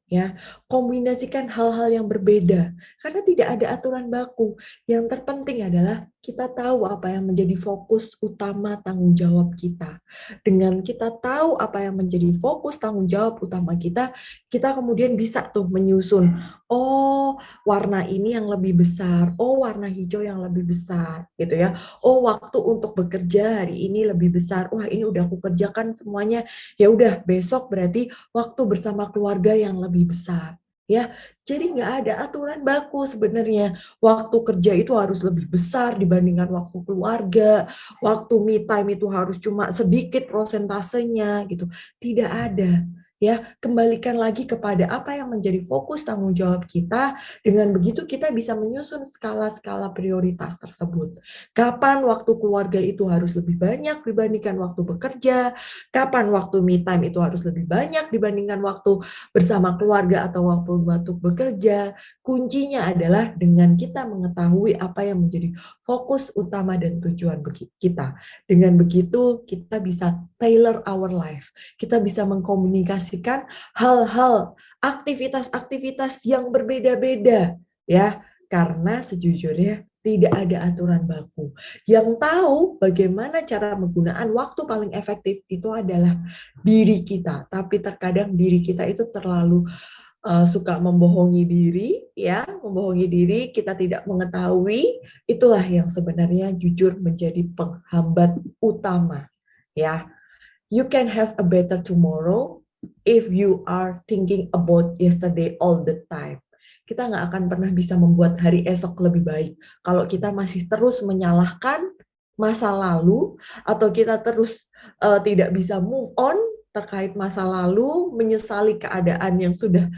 Ya, kombinasikan hal-hal yang berbeda karena tidak ada aturan baku. Yang terpenting adalah kita tahu apa yang menjadi fokus utama tanggung jawab kita. Dengan kita tahu apa yang menjadi fokus tanggung jawab utama kita, kita kemudian bisa tuh menyusun, oh, warna ini yang lebih besar, oh, warna hijau yang lebih besar, gitu ya. Oh, waktu untuk bekerja hari ini lebih besar. Wah, ini udah aku kerjakan semuanya. Ya udah, besok berarti waktu bersama keluarga yang lebih besar, ya. Jadi nggak ada aturan baku sebenarnya. Waktu kerja itu harus lebih besar dibandingkan waktu keluarga. Waktu me time itu harus cuma sedikit prosentasenya gitu. Tidak ada. Ya, kembalikan lagi kepada apa yang menjadi fokus tanggung jawab kita. Dengan begitu kita bisa menyusun skala-skala prioritas tersebut. Kapan waktu keluarga itu harus lebih banyak dibandingkan waktu bekerja, kapan waktu me time itu harus lebih banyak dibandingkan waktu bersama keluarga atau waktu bekerja. Kuncinya adalah dengan kita mengetahui apa yang menjadi fokus utama dan tujuan kita. Dengan begitu kita bisa tailor our life. Kita bisa mengkomunikasikan hal-hal, aktivitas-aktivitas yang berbeda-beda, ya, Karena sejujurnya tidak ada aturan baku. Yang tahu bagaimana cara menggunakan waktu paling efektif itu adalah diri kita. Tapi terkadang diri kita itu terlalu suka membohongi diri, ya, membohongi diri, kita tidak mengetahui, itulah yang sebenarnya jujur menjadi penghambat utama, ya. You can have a better tomorrow if you are thinking about yesterday all the time. Kita nggak akan pernah bisa membuat hari esok lebih baik kalau kita masih terus menyalahkan masa lalu, atau kita terus tidak bisa move on terkait masa lalu, menyesali keadaan yang sudah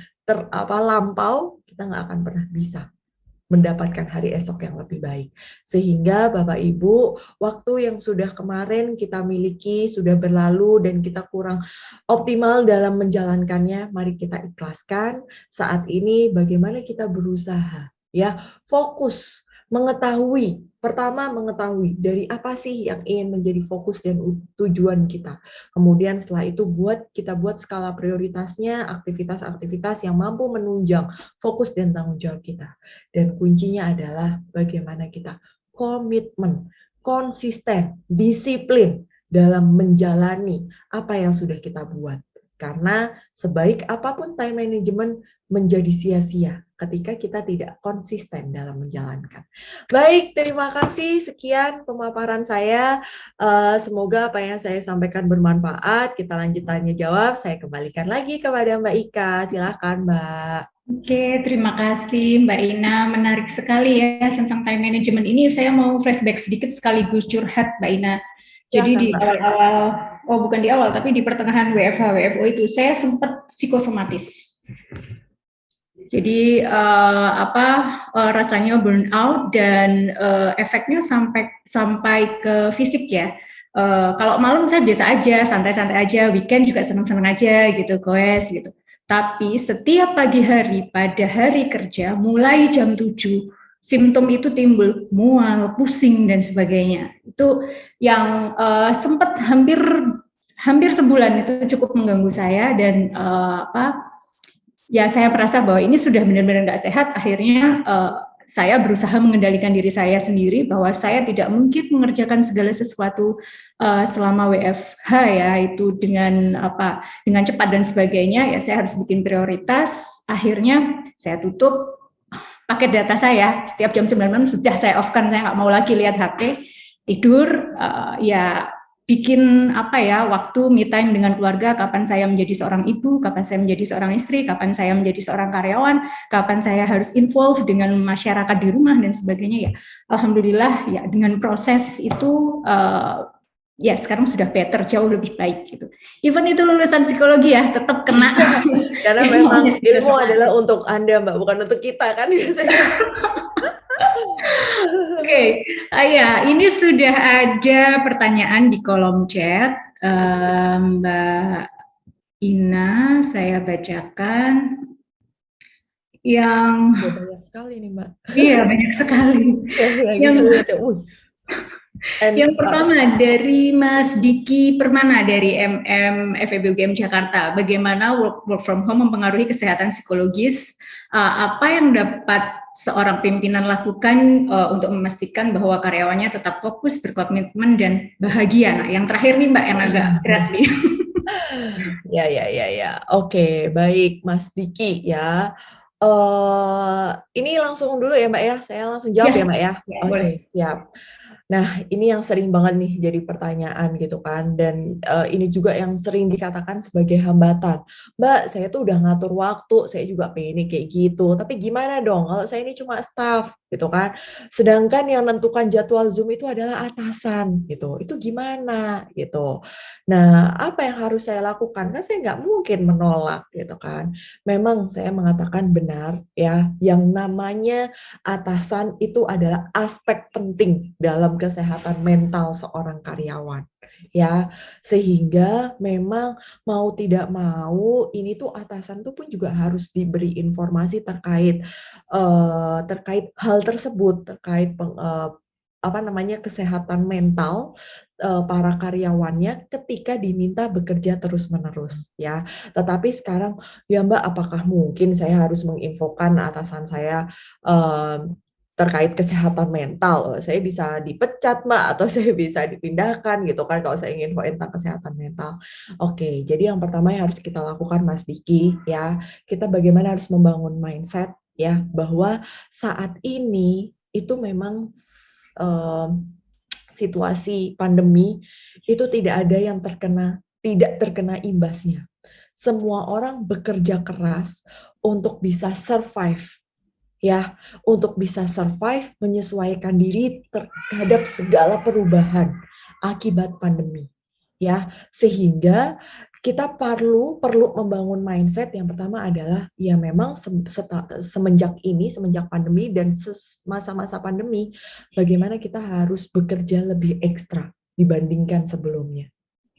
lampau. Kita nggak akan pernah bisa mendapatkan hari esok yang lebih baik. Sehingga Bapak Ibu, waktu yang sudah kemarin kita miliki sudah berlalu dan kita kurang optimal dalam menjalankannya, mari kita ikhlaskan. Saat ini bagaimana kita berusaha, ya, fokus, mengetahui, pertama mengetahui dari apa sih yang ingin menjadi fokus dan tujuan kita. Kemudian setelah itu kita buat skala prioritasnya, aktivitas-aktivitas yang mampu menunjang fokus dan tanggung jawab kita. Dan kuncinya adalah bagaimana kita komitmen, konsisten, disiplin dalam menjalani apa yang sudah kita buat. Karena sebaik apapun time management menjadi sia-sia ketika kita tidak konsisten dalam menjalankan. Baik, terima kasih. Sekian pemaparan saya. Semoga apa yang saya sampaikan bermanfaat. Kita lanjut tanya jawab. Saya kembalikan lagi kepada Mbak Ika. Silakan, Mbak. Oke, terima kasih Mbak Ina. Menarik sekali ya tentang time management ini. Saya mau flashback sedikit sekaligus curhat Mbak Ina. Jadi di awal-awal, bukan di awal, tapi di pertengahan WFH-WFO itu saya sempat psikosomatis. Jadi rasanya burnout dan efeknya sampai ke fisik ya. Kalau malam saya biasa aja, santai-santai aja, weekend juga senang-senang aja gitu, goes gitu. Tapi setiap pagi hari pada hari kerja mulai jam 7 simptom itu timbul, mual, pusing dan sebagainya. Itu yang sempat hampir sebulan itu cukup mengganggu saya dan ya saya merasa bahwa ini sudah benar-benar nggak sehat. Akhirnya saya berusaha mengendalikan diri saya sendiri bahwa saya tidak mungkin mengerjakan segala sesuatu selama WFH ya, itu dengan cepat dan sebagainya. Ya saya harus bikin prioritas. Akhirnya saya tutup paket data saya. Setiap jam 9 malam sudah saya off-kan, saya nggak mau lagi lihat HP, tidur, ya bikin waktu me time dengan keluarga, kapan saya menjadi seorang ibu, kapan saya menjadi seorang istri, kapan saya menjadi seorang karyawan, kapan saya harus involve dengan masyarakat di rumah dan sebagainya ya. Alhamdulillah ya dengan proses itu ya sekarang sudah better, jauh lebih baik gitu. Even itu lulusan psikologi ya tetap kena. Karena memang ilmu adalah untuk Anda Mbak, bukan untuk kita kan. Oke, ya ini sudah ada pertanyaan di kolom chat, Mbak Ina, saya bacakan. Yang banyak sekali nih Mbak. Iya banyak sekali. Yang pertama dari Mas Diki Permana dari FEB UGM Jakarta. Bagaimana work from home mempengaruhi kesehatan psikologis? Apa yang dapat seorang pimpinan lakukan untuk memastikan bahwa karyawannya tetap fokus, berkomitmen, dan bahagia? Nah, yang terakhir nih Mbak yang agak berat nih. Ya. Oke, baik Mas Diki ya. Ini langsung dulu ya Mbak ya. Saya langsung jawab ya Mbak ya. Oke, siap. Nah, ini yang sering banget nih jadi pertanyaan gitu kan, dan ini juga yang sering dikatakan sebagai hambatan. Mbak, saya tuh udah ngatur waktu, saya juga pengen kayak gitu, tapi gimana dong kalau saya ini cuma staff gitu kan, sedangkan yang menentukan jadwal Zoom itu adalah atasan gitu, itu gimana gitu. Nah, apa yang harus saya lakukan? Kan saya nggak mungkin menolak gitu kan. Memang saya mengatakan benar ya, yang namanya atasan itu adalah aspek penting dalam kesehatan mental seorang karyawan ya, sehingga memang mau tidak mau ini tuh atasan tuh pun juga harus diberi informasi terkait hal tersebut, terkait kesehatan mental para karyawannya ketika diminta bekerja terus-menerus ya. Tetapi sekarang ya Mbak, apakah mungkin saya harus menginfokan atasan saya terkait kesehatan mental? Saya bisa dipecat Mbak, atau saya bisa dipindahkan gitu kan kalau saya ingin info tentang kesehatan mental. Oke, jadi yang pertama yang harus kita lakukan Mas Diki ya, kita bagaimana harus membangun mindset ya, bahwa saat ini itu memang situasi pandemi itu tidak ada yang tidak terkena imbasnya. Semua orang bekerja keras untuk bisa survive ya, untuk bisa survive, menyesuaikan diri terhadap segala perubahan akibat pandemi ya, sehingga kita perlu membangun mindset. Yang pertama adalah ya memang semenjak pandemi dan masa-masa pandemi, bagaimana kita harus bekerja lebih ekstra dibandingkan sebelumnya.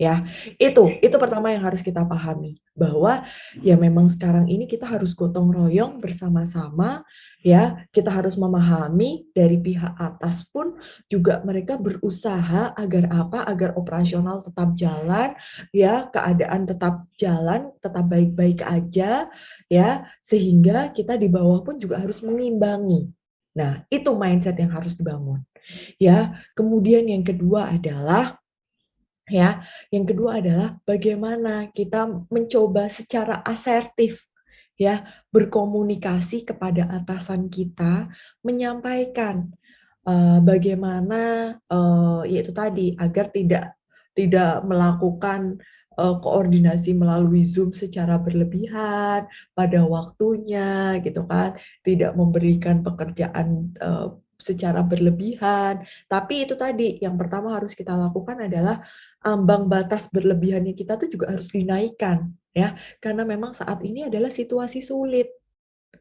Ya, itu pertama yang harus kita pahami, bahwa ya memang sekarang ini kita harus gotong royong bersama-sama ya, kita harus memahami dari pihak atas pun juga mereka berusaha agar operasional tetap jalan ya, keadaan tetap jalan, tetap baik-baik aja ya, sehingga kita di bawah pun juga harus mengimbangi. Nah, itu mindset yang harus dibangun. Ya, kemudian yang kedua adalah bagaimana kita mencoba secara asertif ya, berkomunikasi kepada atasan kita, menyampaikan bagaimana yaitu tadi agar tidak melakukan koordinasi melalui Zoom secara berlebihan pada waktunya gitu kan, tidak memberikan pekerjaan secara berlebihan. Tapi itu tadi, yang pertama harus kita lakukan adalah ambang batas berlebihannya kita tuh juga harus dinaikkan ya, karena memang saat ini adalah situasi sulit,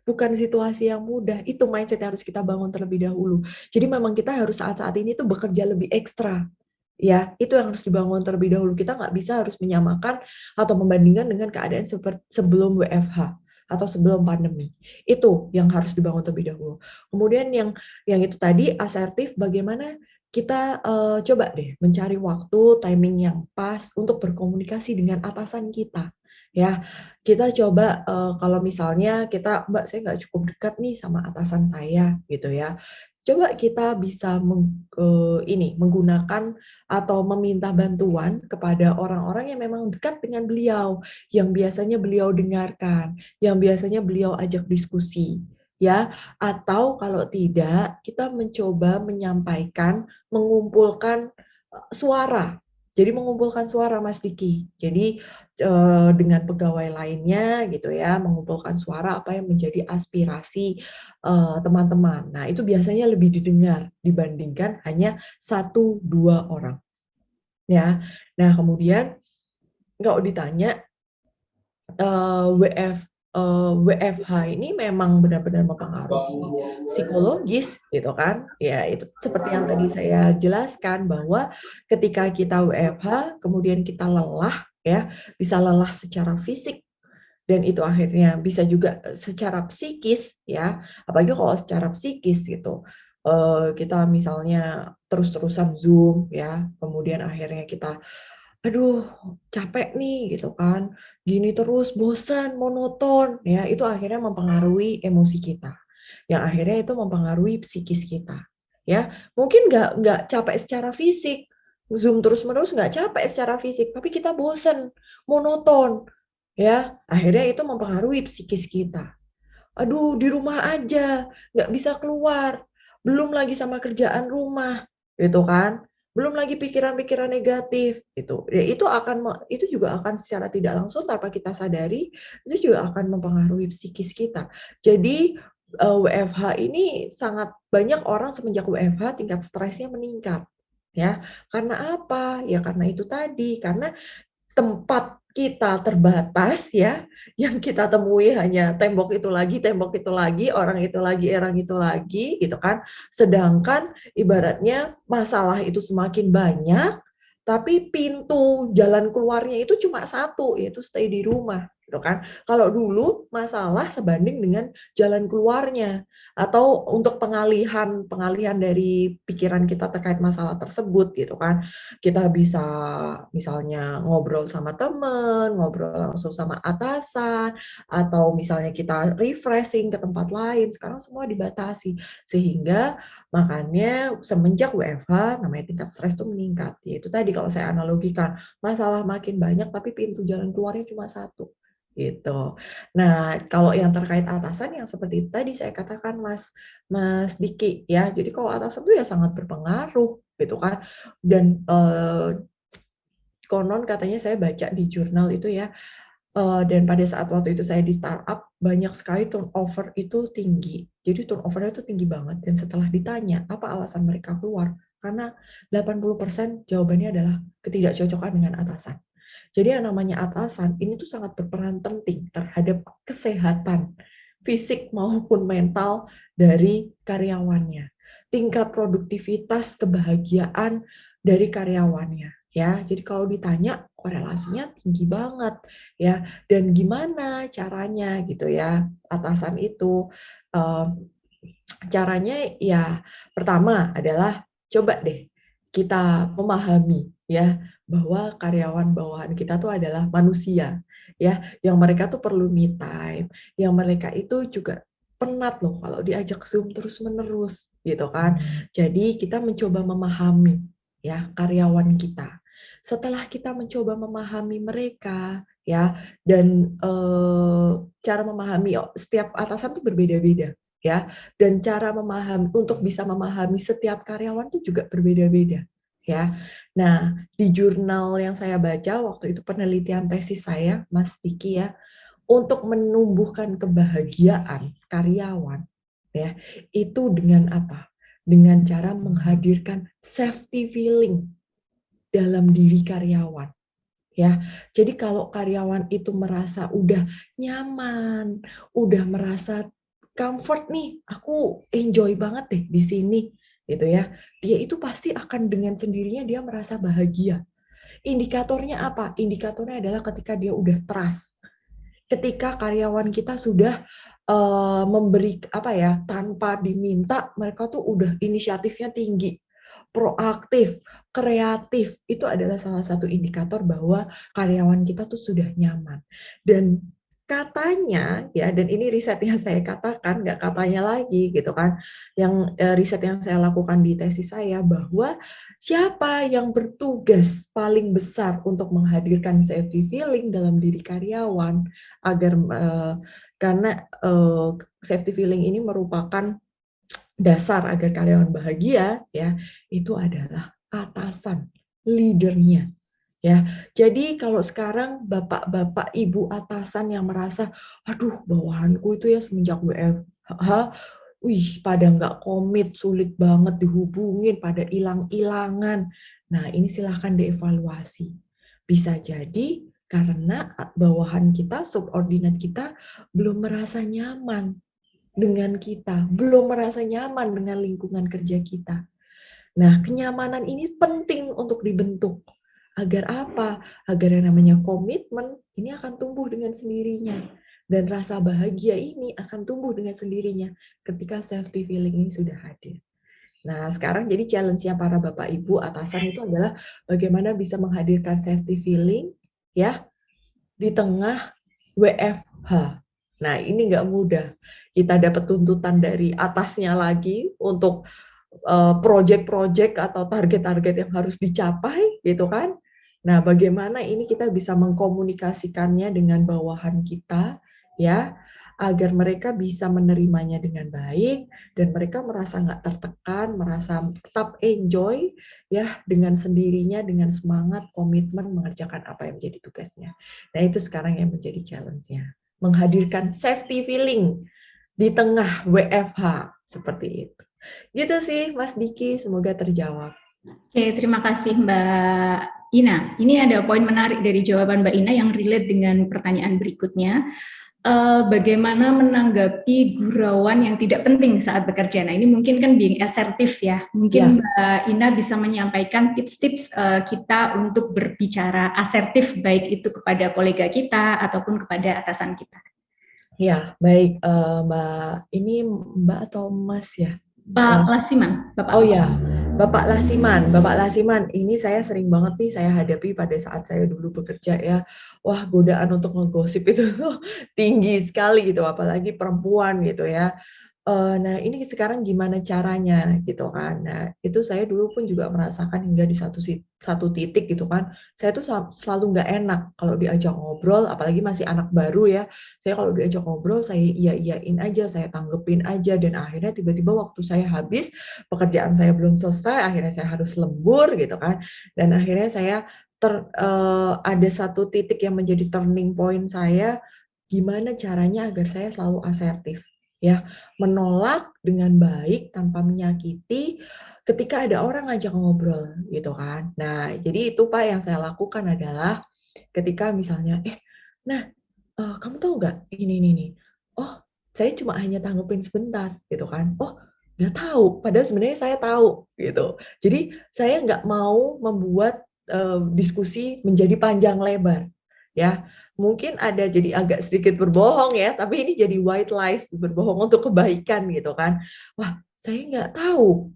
bukan situasi yang mudah. Itu mindset yang harus kita bangun terlebih dahulu. Jadi memang kita harus saat-saat ini tuh bekerja lebih ekstra. Ya, itu yang harus dibangun terlebih dahulu. Kita nggak bisa harus menyamakan atau membandingkan dengan keadaan seperti sebelum WFH atau sebelum pandemi. Itu yang harus dibangun terlebih dahulu. Kemudian yang itu tadi, asertif, bagaimana kita coba deh mencari waktu, timing yang pas untuk berkomunikasi dengan atasan kita. Ya, kita coba kalau misalnya Mbak, saya nggak cukup dekat nih sama atasan saya gitu ya. Coba kita bisa menggunakan atau meminta bantuan kepada orang-orang yang memang dekat dengan beliau, yang biasanya beliau dengarkan, yang biasanya beliau ajak diskusi. Ya, atau kalau tidak, kita mencoba menyampaikan, mengumpulkan suara. Jadi mengumpulkan suara, Mas Diki. Jadi dengan pegawai lainnya gitu ya, mengumpulkan suara apa yang menjadi aspirasi teman-teman. Nah, itu biasanya lebih didengar dibandingkan hanya 1-2 orang. Ya. Nah, kemudian kalau ditanya WFH ini memang benar-benar mempengaruhi psikologis gitu kan. Ya, itu seperti yang tadi saya jelaskan, bahwa ketika kita WFH kemudian kita lelah ya, bisa lelah secara fisik dan itu akhirnya bisa juga secara psikis ya. Apalagi kalau secara psikis gitu. Kita misalnya terus-terusan Zoom ya, kemudian akhirnya kita aduh capek nih gitu kan, gini terus, bosan, monoton, ya itu akhirnya mempengaruhi emosi kita, yang akhirnya itu mempengaruhi psikis kita, ya mungkin nggak capek secara fisik, Zoom terus-menerus nggak capek secara fisik, tapi kita bosan, monoton, ya akhirnya itu mempengaruhi psikis kita. Aduh di rumah aja, nggak bisa keluar, belum lagi sama kerjaan rumah, gitu kan. Belum lagi pikiran-pikiran negatif gitu. Ya itu juga akan secara tidak langsung tanpa kita sadari itu juga akan mempengaruhi psikis kita. Jadi WFH ini sangat banyak orang semenjak WFH tingkat stresnya meningkat. Ya, karena apa? Ya karena itu tadi, karena tempat kita terbatas ya, yang kita temui hanya tembok itu lagi, orang itu lagi gitu kan. Sedangkan ibaratnya masalah itu semakin banyak, tapi pintu jalan keluarnya itu cuma satu, yaitu stay di rumah gitu kan. Kalau dulu masalah sebanding dengan jalan keluarnya atau untuk pengalihan dari pikiran kita terkait masalah tersebut gitu kan. Kita bisa misalnya ngobrol sama teman, ngobrol langsung sama atasan, atau misalnya kita refreshing ke tempat lain. Sekarang semua dibatasi sehingga makanya semenjak WFH namanya tingkat stres itu meningkat. Yaitu tadi kalau saya analogikan, masalah makin banyak tapi pintu jalan keluarnya cuma satu gitu. Nah, kalau yang terkait atasan yang seperti tadi saya katakan Mas Diki ya. Jadi kalau atasan itu ya sangat berpengaruh gitu kan. Dan konon katanya saya baca di jurnal itu ya, dan pada saat waktu itu saya di startup banyak sekali turnover itu tinggi. Jadi turnovernya itu tinggi banget. Dan setelah ditanya apa alasan mereka keluar, karena 80% jawabannya adalah ketidakcocokan dengan atasan. Jadi yang namanya atasan ini tuh sangat berperan penting terhadap kesehatan fisik maupun mental dari karyawannya. Tingkat produktivitas, kebahagiaan dari karyawannya. Ya, jadi kalau ditanya korelasinya tinggi banget ya. Dan gimana caranya gitu ya atasan itu? Caranya ya pertama adalah coba deh kita memahami ya bahwa karyawan bawahan kita tuh adalah manusia ya, yang mereka tuh perlu me time, yang mereka itu juga penat loh kalau diajak Zoom terus-menerus gitu kan. Jadi kita mencoba memahami ya karyawan kita. Setelah kita mencoba memahami mereka ya, dan cara memahami setiap atasan tuh berbeda-beda ya, dan cara memahami untuk bisa memahami setiap karyawan itu juga berbeda-beda ya. Nah, di jurnal yang saya baca waktu itu penelitian tesis saya, Mas Diki ya, untuk menumbuhkan kebahagiaan karyawan ya, itu dengan apa? Dengan cara menghadirkan safety feeling dalam diri karyawan. Ya, jadi kalau karyawan itu merasa udah nyaman, udah merasa comfort nih, aku enjoy banget deh di sini, gitu ya. Dia itu pasti akan dengan sendirinya dia merasa bahagia. Indikatornya apa? Indikatornya adalah ketika dia udah trust. Ketika karyawan kita sudah memberi apa ya, tanpa diminta, mereka tuh udah inisiatifnya tinggi, proaktif, kreatif, itu adalah salah satu indikator bahwa karyawan kita tuh sudah nyaman. Dan katanya ya, dan ini riset yang saya katakan, nggak katanya lagi gitu kan, yang riset yang saya lakukan di tesis saya, bahwa siapa yang bertugas paling besar untuk menghadirkan safety feeling dalam diri karyawan agar karena safety feeling ini merupakan dasar agar karyawan bahagia ya, itu adalah atasan, leadernya ya. Jadi kalau sekarang bapak-bapak ibu atasan yang merasa aduh bawahanku itu ya semenjak WFH pada nggak komit, sulit banget dihubungin, pada hilang-hilangan. Nah, ini silahkan dievaluasi. Bisa jadi karena bawahan kita, subordinat kita belum merasa nyaman dengan kita, belum merasa nyaman dengan lingkungan kerja kita. Nah, kenyamanan ini penting untuk dibentuk. Agar apa? Agar yang namanya komitmen ini akan tumbuh dengan sendirinya. Dan rasa bahagia ini akan tumbuh dengan sendirinya ketika safety feeling ini sudah hadir. Nah, sekarang jadi challenge-nya para Bapak Ibu atasan itu adalah bagaimana bisa menghadirkan safety feeling ya di tengah WFH. Nah, ini nggak mudah. Kita dapat tuntutan dari atasnya lagi untuk project-project atau target-target yang harus dicapai, gitu kan. Nah, bagaimana ini kita bisa mengkomunikasikannya dengan bawahan kita, ya, agar mereka bisa menerimanya dengan baik, dan mereka merasa nggak tertekan, merasa tetap enjoy, ya, dengan sendirinya, dengan semangat, komitmen mengerjakan apa yang menjadi tugasnya. Nah, itu sekarang yang menjadi challenge-nya. Menghadirkan safety feeling di tengah WFH, seperti itu. Gitu sih, Mas Diki, semoga terjawab. Oke, terima kasih Mbak Ina. Ini ada poin menarik dari jawaban Mbak Ina yang relate dengan pertanyaan berikutnya. bagaimana menanggapi gurauan yang tidak penting saat bekerja. Nah, ini mungkin kan being asertif ya. Mungkin Mbak Ina bisa menyampaikan tips-tips kita untuk berbicara asertif, baik itu kepada kolega kita ataupun kepada atasan kita. Ya, baik Mbak. Ini Mbak atau Mas ya? Pak Lasiman, Bapak. Oh ya, Bapak Lasiman. Bapak Lasiman, ini saya sering banget nih saya hadapi pada saat saya dulu bekerja ya. Wah, godaan untuk ngegosip itu tuh tinggi sekali gitu, apalagi perempuan gitu ya. Nah, ini sekarang gimana caranya gitu kan. Nah, itu saya dulu pun juga merasakan hingga di satu titik gitu kan. Saya tuh selalu nggak enak kalau diajak ngobrol, apalagi masih anak baru ya. Saya kalau diajak ngobrol, saya iya-iyain aja, saya tanggepin aja, dan akhirnya tiba-tiba waktu saya habis, pekerjaan saya belum selesai, akhirnya saya harus lembur gitu kan. Dan akhirnya saya ada satu titik yang menjadi turning point saya, gimana caranya agar saya selalu asertif. Ya, menolak dengan baik tanpa menyakiti ketika ada orang ngajak ngobrol gitu kan. Nah, jadi itu Pak yang saya lakukan adalah ketika misalnya kamu tahu nggak ini nih. Oh, saya cuma hanya tanggepin sebentar gitu kan. Oh, nggak tahu, padahal sebenarnya saya tahu gitu. Jadi saya nggak mau membuat diskusi menjadi panjang lebar ya. Mungkin ada jadi agak sedikit berbohong ya, tapi ini jadi white lies, berbohong untuk kebaikan gitu kan. Wah, saya nggak tahu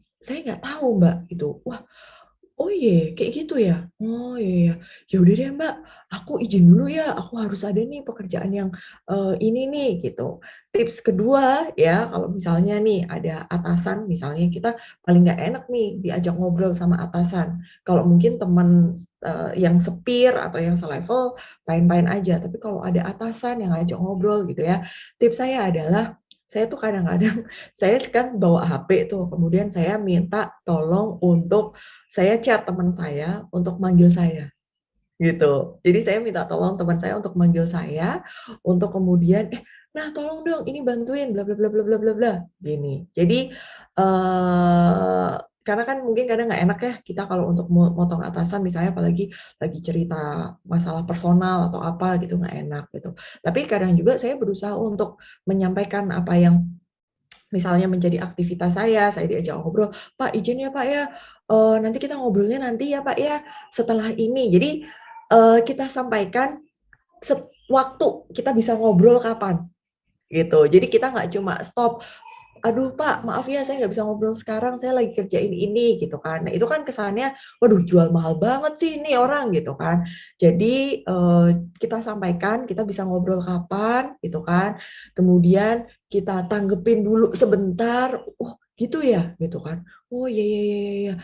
Mbak gitu. Wah, oh iya, kayak gitu ya. Oh iya, ya udah deh Mbak, aku izin dulu ya. Aku harus ada nih pekerjaan yang ini nih gitu. Tips kedua ya, kalau misalnya nih ada atasan, misalnya kita paling nggak enak nih diajak ngobrol sama atasan. Kalau mungkin teman yang sepir atau yang selevel, fine-fine aja. Tapi kalau ada atasan yang ngajak ngobrol gitu ya, tips saya adalah saya tuh kadang-kadang saya kan bawa HP tuh, kemudian saya minta tolong untuk saya chat teman saya untuk manggil saya gitu. Jadi saya minta tolong teman saya untuk manggil saya untuk kemudian nah tolong dong ini bantuin bla bla bla bla bla bla bla gini. Jadi karena kan mungkin kadang nggak enak ya kita kalau untuk motong atasan misalnya apalagi lagi cerita masalah personal atau apa gitu nggak enak gitu. Tapi kadang juga saya berusaha untuk menyampaikan apa yang misalnya menjadi aktivitas saya diajak ngobrol, "Pak izin ya Pak ya, nanti kita ngobrolnya nanti ya Pak ya, setelah ini." Jadi, kita sampaikan waktu kita bisa ngobrol kapan, gitu. Jadi kita nggak cuma stop, "Aduh Pak, maaf ya saya nggak bisa ngobrol sekarang, saya lagi kerjain ini," gitu kan. Nah itu kan kesannya, waduh jual mahal banget sih ini orang, gitu kan. Jadi, kita sampaikan kita bisa ngobrol kapan, gitu kan. Kemudian kita tanggepin dulu sebentar, "Oh gitu ya?" Gitu kan. "Oh iya iya iya iya,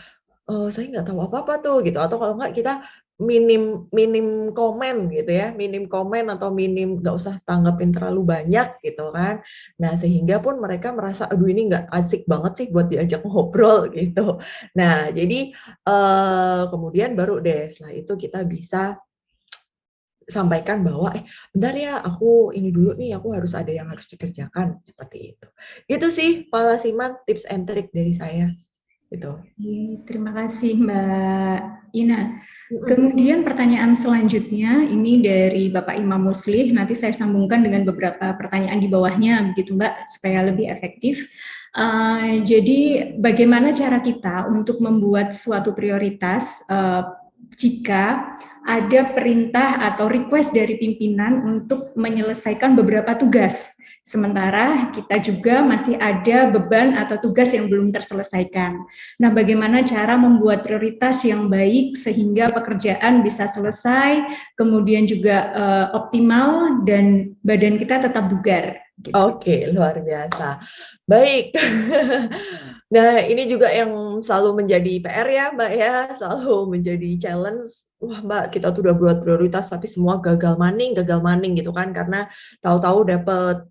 saya nggak tahu apa-apa tuh," gitu. Atau kalau nggak kita minim minim komen gitu ya, minim komen atau minim nggak usah tanggepin terlalu banyak gitu kan. Nah, sehingga pun mereka merasa, "Aduh ini nggak asik banget sih buat diajak ngobrol," gitu. Nah, jadi, kemudian baru deh setelah itu kita bisa sampaikan bahwa, bentar ya aku ini dulu nih, aku harus ada yang harus dikerjakan," seperti itu. Itu sih Pak Lasiman tips and trick dari saya, gitu. Terima kasih Mbak Ina. Kemudian pertanyaan selanjutnya ini dari Bapak Imam Muslih, nanti saya sambungkan dengan beberapa pertanyaan di bawahnya, begitu Mbak, supaya lebih efektif. Jadi bagaimana cara kita untuk membuat suatu prioritas jika ada perintah atau request dari pimpinan untuk menyelesaikan beberapa tugas, sementara kita juga masih ada beban atau tugas yang belum terselesaikan. Nah, bagaimana cara membuat prioritas yang baik sehingga pekerjaan bisa selesai, kemudian juga optimal dan badan kita tetap bugar. Gitu. Oke, luar biasa. Baik. Nah, ini juga yang selalu menjadi PR ya, Mbak ya, selalu menjadi challenge. Wah, Mbak, kita tuh udah buat prioritas tapi semua gagal maning gitu kan, karena tahu-tahu dapat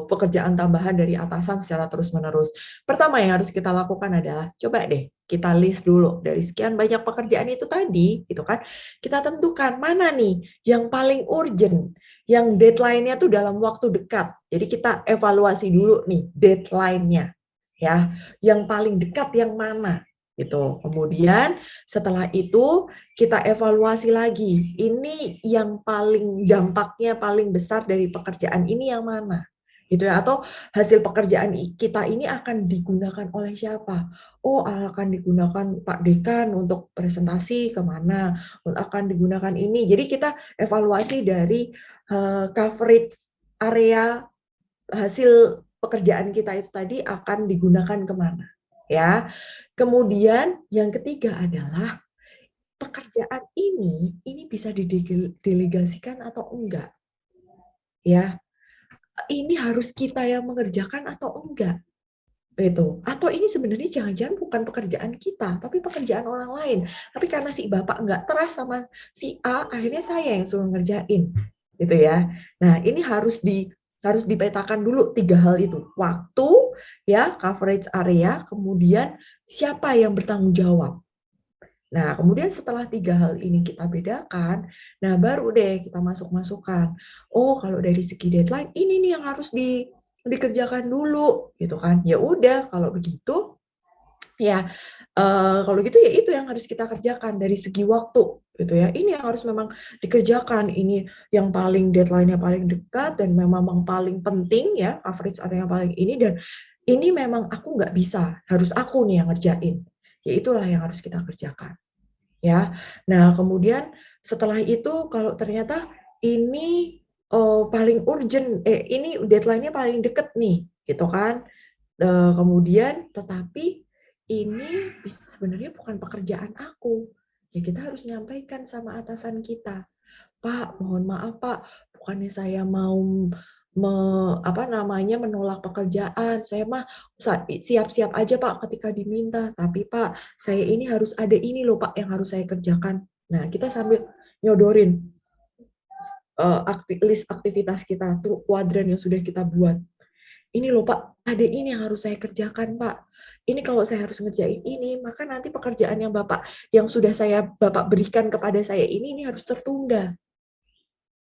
pekerjaan tambahan dari atasan secara terus-menerus. Pertama yang harus kita lakukan adalah coba deh kita list dulu dari sekian banyak pekerjaan itu tadi, gitu kan. Kita tentukan mana nih yang paling urgent, yang deadline-nya tuh dalam waktu dekat. Jadi kita evaluasi dulu nih deadline-nya, ya. Yang paling dekat yang mana? Gitu. Kemudian setelah itu kita evaluasi lagi. Ini yang paling dampaknya paling besar dari pekerjaan ini yang mana? Gitu ya, atau hasil pekerjaan kita ini akan digunakan oleh siapa? Oh, akan digunakan Pak Dekan untuk presentasi kemana? Akan digunakan ini. Jadi kita evaluasi dari coverage area hasil pekerjaan kita itu tadi akan digunakan kemana, ya. Kemudian yang ketiga adalah pekerjaan ini bisa didelegasikan atau enggak, ya. Ini harus kita yang mengerjakan atau enggak, itu. Atau ini sebenarnya jangan-jangan bukan pekerjaan kita, tapi pekerjaan orang lain. Tapi karena si bapak enggak trust sama si A, akhirnya saya yang suruh ngerjain, gitu ya. Nah, ini harus dipetakan dulu 3 hal itu. Waktu, ya, coverage area, kemudian siapa yang bertanggung jawab. Nah, kemudian setelah 3 hal ini kita bedakan, nah baru deh kita masuk-masukkan. Oh, kalau dari segi deadline, ini nih yang harus dikerjakan dulu, gitu kan. Ya udah, kalau begitu, ya kalau gitu ya itu yang harus kita kerjakan dari segi waktu, gitu ya. Ini yang harus memang dikerjakan, ini yang paling deadline-nya paling dekat dan memang paling penting ya, coverage area yang paling ini, dan ini memang aku nggak bisa, harus aku nih yang ngerjain. Ya itulah yang harus kita kerjakan. Ya. Nah, kemudian setelah itu kalau ternyata ini paling urgent, ini deadline-nya paling deket nih, gitu kan. Kemudian tetapi ini sebenarnya bukan pekerjaan aku. Ya kita harus nyampaikan sama atasan kita. Pak, mohon maaf Pak, bukannya saya mau menolak pekerjaan. Saya mah siap-siap aja Pak ketika diminta. Tapi Pak, saya ini harus ada ini loh Pak yang harus saya kerjakan. Nah, kita sambil nyodorin list aktivitas kita, tuh kuadran yang sudah kita buat. Ini loh Pak, ada ini yang harus saya kerjakan Pak. Ini kalau saya harus ngerjain ini, maka nanti pekerjaan yang sudah Bapak berikan kepada saya ini harus tertunda.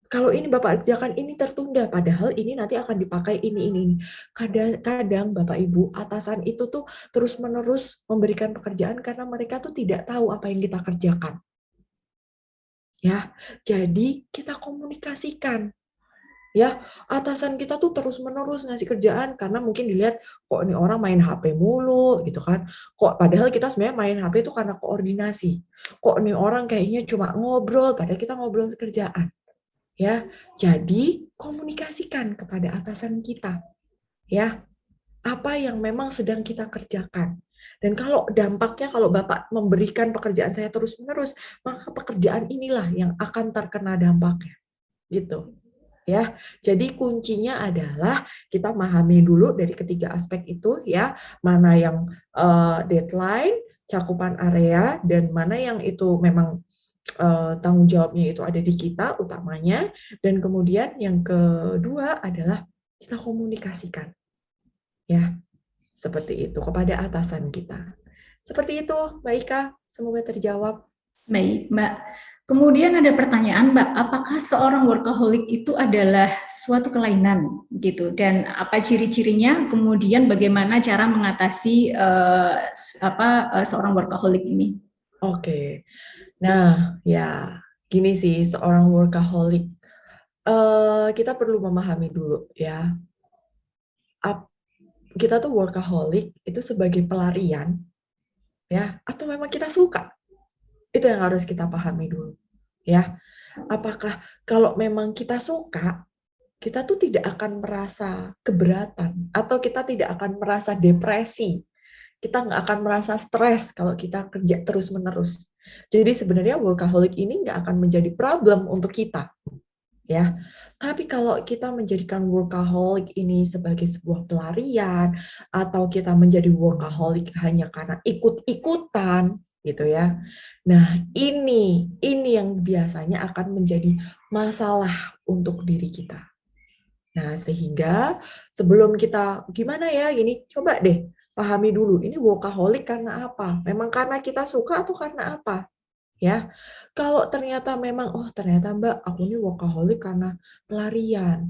Kalau ini Bapak kerjakan, ini tertunda, padahal ini nanti akan dipakai ini. Kadang Bapak Ibu, atasan itu tuh terus-menerus memberikan pekerjaan karena mereka tuh tidak tahu apa yang kita kerjakan. Ya, jadi kita komunikasikan. Ya, atasan kita tuh terus-menerus ngasih kerjaan karena mungkin dilihat kok ini orang main HP mulu gitu kan. Kok padahal kita sebenarnya main HP itu karena koordinasi. Kok ini orang kayaknya cuma ngobrol padahal kita ngobrol kerjaan. Ya, jadi komunikasikan kepada atasan kita. Ya, apa yang memang sedang kita kerjakan. Dan kalau dampaknya, kalau Bapak memberikan pekerjaan saya terus-menerus, maka pekerjaan inilah yang akan terkena dampaknya. Gitu. Ya, jadi kuncinya adalah kita memahami dulu dari ketiga aspek itu ya, mana yang deadline, cakupan area, dan mana yang itu memang tanggung jawabnya itu ada di kita utamanya, dan kemudian yang kedua adalah kita komunikasikan ya, seperti itu kepada atasan kita. Seperti itu Mbak Ika, semoga terjawab. Baik, Mbak. Kemudian ada pertanyaan, Mbak, apakah seorang workaholic itu adalah suatu kelainan gitu, dan apa ciri-cirinya? Kemudian bagaimana cara mengatasi seorang workaholic ini? Oke. Nah, ya gini sih, seorang workaholic. Kita perlu memahami dulu ya. Kita tuh workaholic itu sebagai pelarian ya, atau memang kita suka? Itu yang harus kita pahami dulu ya. Apakah kalau memang kita suka, kita tuh tidak akan merasa keberatan atau kita tidak akan merasa depresi. Kita nggak akan merasa stres kalau kita kerja terus-menerus. Jadi sebenarnya workaholic ini nggak akan menjadi problem untuk kita. Ya, tapi kalau kita menjadikan workaholic ini sebagai sebuah pelarian atau kita menjadi workaholic hanya karena ikut-ikutan gitu ya. Nah, ini yang biasanya akan menjadi masalah untuk diri kita. Nah, sehingga sebelum kita gimana ya gini, coba deh pahami dulu ini workaholic karena apa? Memang karena kita suka atau karena apa? Ya, kalau ternyata memang, oh ternyata Mbak, aku ini workaholic karena pelarian.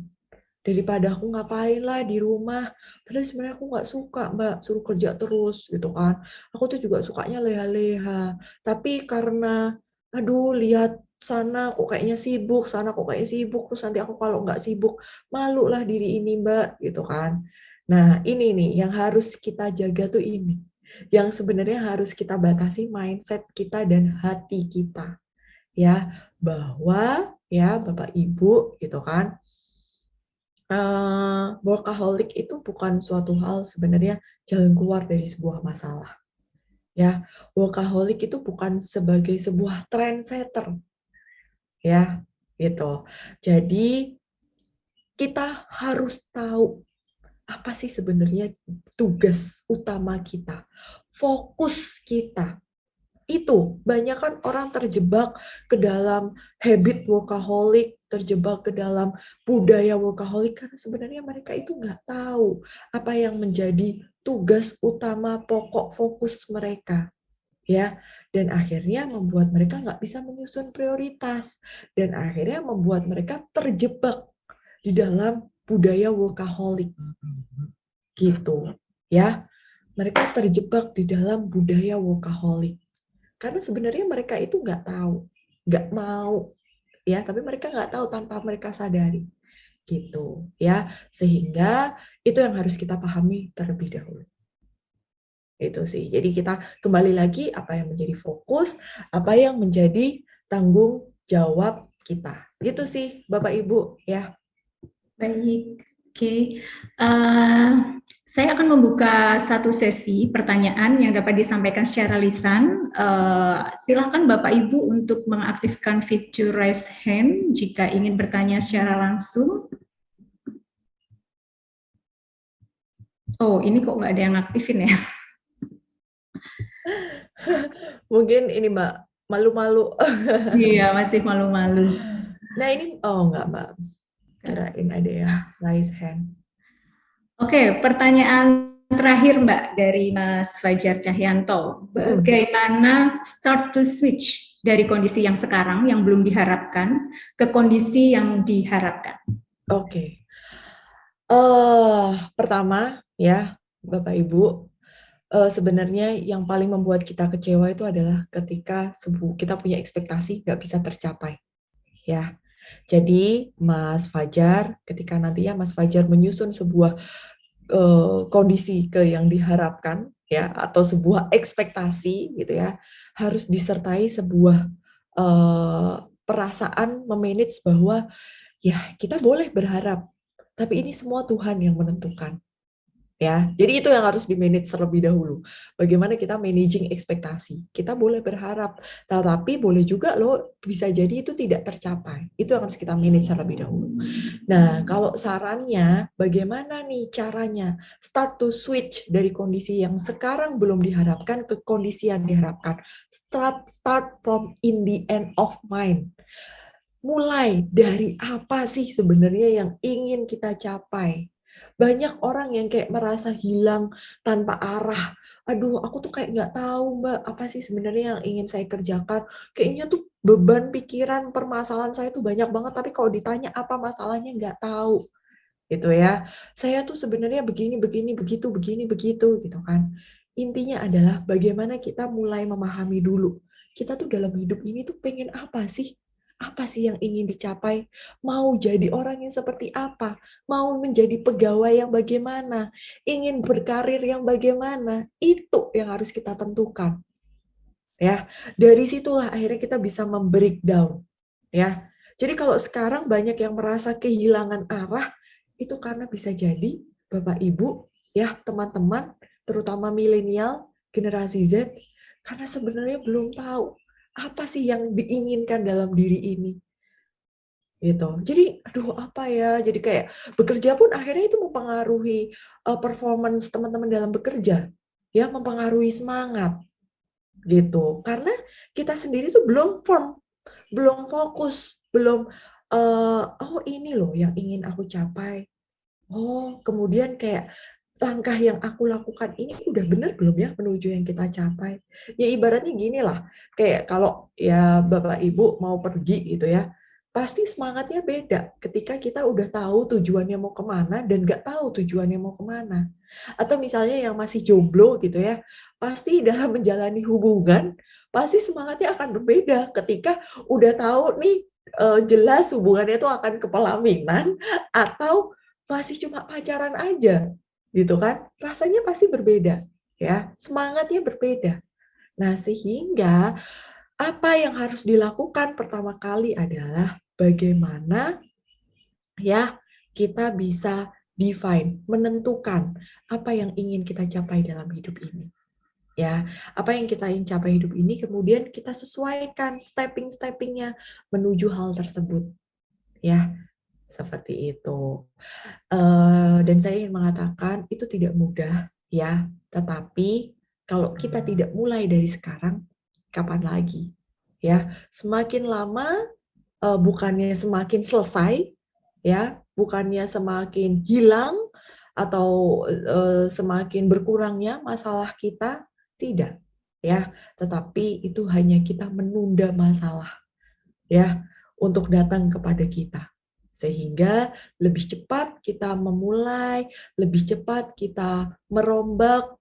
daripada aku ngapain lah di rumah. Padahal sebenarnya aku nggak suka, Mbak, suruh kerja terus gitu kan. Aku tuh juga sukanya leha-leha. Tapi karena, aduh, lihat sana kok kayaknya sibuk, sana kok kayaknya sibuk, terus nanti aku kalau nggak sibuk, malu lah diri ini, Mbak, gitu kan. Nah, ini nih yang harus kita jaga tuh ini. Yang sebenarnya harus kita batasi mindset kita dan hati kita. Ya, bahwa ya Bapak Ibu gitu kan, workaholic itu bukan suatu hal sebenarnya jalan keluar dari sebuah masalah. Ya, workaholic itu bukan sebagai sebuah trendsetter, ya, gitu. Jadi kita harus tahu apa sih sebenarnya tugas utama kita, fokus kita. Itu banyak kan orang terjebak ke dalam habit workaholic, terjebak ke dalam budaya workaholic karena sebenarnya mereka itu nggak tahu apa yang menjadi tugas utama pokok fokus mereka, ya, dan akhirnya membuat mereka nggak bisa menyusun prioritas dan akhirnya membuat mereka terjebak di dalam budaya workaholic gitu, ya. Mereka terjebak di dalam budaya workaholic. Karena sebenarnya mereka itu nggak tahu, nggak mau, ya. Tapi mereka nggak tahu tanpa mereka sadari, gitu, ya. Sehingga itu yang harus kita pahami terlebih dahulu. Itu sih. Jadi kita kembali lagi apa yang menjadi fokus, apa yang menjadi tanggung jawab kita. Gitu sih, Bapak Ibu, ya. Baik, oke. Saya akan membuka satu sesi pertanyaan yang dapat disampaikan secara lisan. Silakan Bapak Ibu untuk mengaktifkan fitur raise hand jika ingin bertanya secara langsung. Oh, ini kok nggak ada yang aktifin ya? Mungkin ini Mbak, malu-malu. Iya, masih malu-malu. Nah ini, oh enggak Mbak, kirain ada yang raise hand. Oke, pertanyaan terakhir Mbak dari Mas Fajar Cahyanto. Bagaimana start to switch dari kondisi yang sekarang yang belum diharapkan ke kondisi yang diharapkan? Oke. Pertama ya Bapak Ibu, sebenarnya yang paling membuat kita kecewa itu adalah ketika kita punya ekspektasi nggak bisa tercapai, ya. Jadi Mas Fajar, ketika nantinya Mas Fajar menyusun sebuah kondisi ke yang diharapkan, ya, atau sebuah ekspektasi, gitu ya, harus disertai sebuah perasaan memanage bahwa ya kita boleh berharap, tapi ini semua Tuhan yang menentukan. Ya, jadi itu yang harus di-manage terlebih dahulu. Bagaimana kita managing ekspektasi. Kita boleh berharap, tetapi boleh juga loh bisa jadi itu tidak tercapai. Itu yang harus kita manage terlebih dahulu. Nah, kalau sarannya bagaimana nih caranya start to switch dari kondisi yang sekarang belum diharapkan ke kondisi yang diharapkan. Start from in the end of mind. Mulai dari apa sih sebenarnya yang ingin kita capai? Banyak orang yang kayak merasa hilang tanpa arah. Aduh, aku tuh kayak nggak tahu, Mbak, apa sih sebenarnya yang ingin saya kerjakan. Kayaknya tuh beban pikiran, permasalahan saya tuh banyak banget, tapi kalau ditanya apa masalahnya nggak tahu. Gitu ya. Saya tuh sebenarnya begini, begitu, begitu, gitu kan. Intinya adalah bagaimana kita mulai memahami dulu. Kita tuh dalam hidup ini tuh pengen apa sih? Apa sih yang ingin dicapai? Mau jadi orang yang seperti apa? Mau menjadi pegawai yang bagaimana? Ingin berkarir yang bagaimana? Itu yang harus kita tentukan. Ya, dari situlah akhirnya kita bisa membreakdown. Ya, jadi kalau sekarang banyak yang merasa kehilangan arah, itu karena bisa jadi Bapak Ibu, ya teman-teman, terutama milenial, generasi Z, karena sebenarnya belum tahu apa sih yang diinginkan dalam diri ini. Gitu. Jadi aduh apa ya? Jadi kayak bekerja pun akhirnya itu mempengaruhi performance teman-teman dalam bekerja, ya, mempengaruhi semangat. Gitu. Karena kita sendiri tuh belum firm, belum fokus, belum oh ini loh yang ingin aku capai. Oh, kemudian kayak langkah yang aku lakukan ini udah benar belum ya menuju yang kita capai? Ya ibaratnya gini lah, kayak kalau ya Bapak Ibu mau pergi gitu ya, pasti semangatnya beda ketika kita udah tahu tujuannya mau kemana dan nggak tahu tujuannya mau kemana. Atau misalnya yang masih jomblo gitu ya, pasti dalam menjalani hubungan, pasti semangatnya akan berbeda ketika udah tahu nih jelas hubungannya itu akan ke pelaminan atau masih cuma pacaran aja, gitu kan? Rasanya pasti berbeda, ya. Semangatnya berbeda. Nah, sehingga apa yang harus dilakukan pertama kali adalah bagaimana ya kita bisa define, menentukan apa yang ingin kita capai dalam hidup ini. Ya, apa yang kita ingin capai hidup ini, kemudian kita sesuaikan stepping-steppingnya menuju hal tersebut. Ya, seperti itu. Dan saya ingin mengatakan itu tidak mudah, ya. Tetapi kalau kita tidak mulai dari sekarang, kapan lagi? Ya, semakin lama bukannya semakin selesai, ya, bukannya semakin hilang atau semakin berkurangnya masalah kita, tidak, ya. Tetapi itu hanya kita menunda masalah, ya, untuk datang kepada kita. Sehingga lebih cepat kita memulai, lebih cepat kita merombak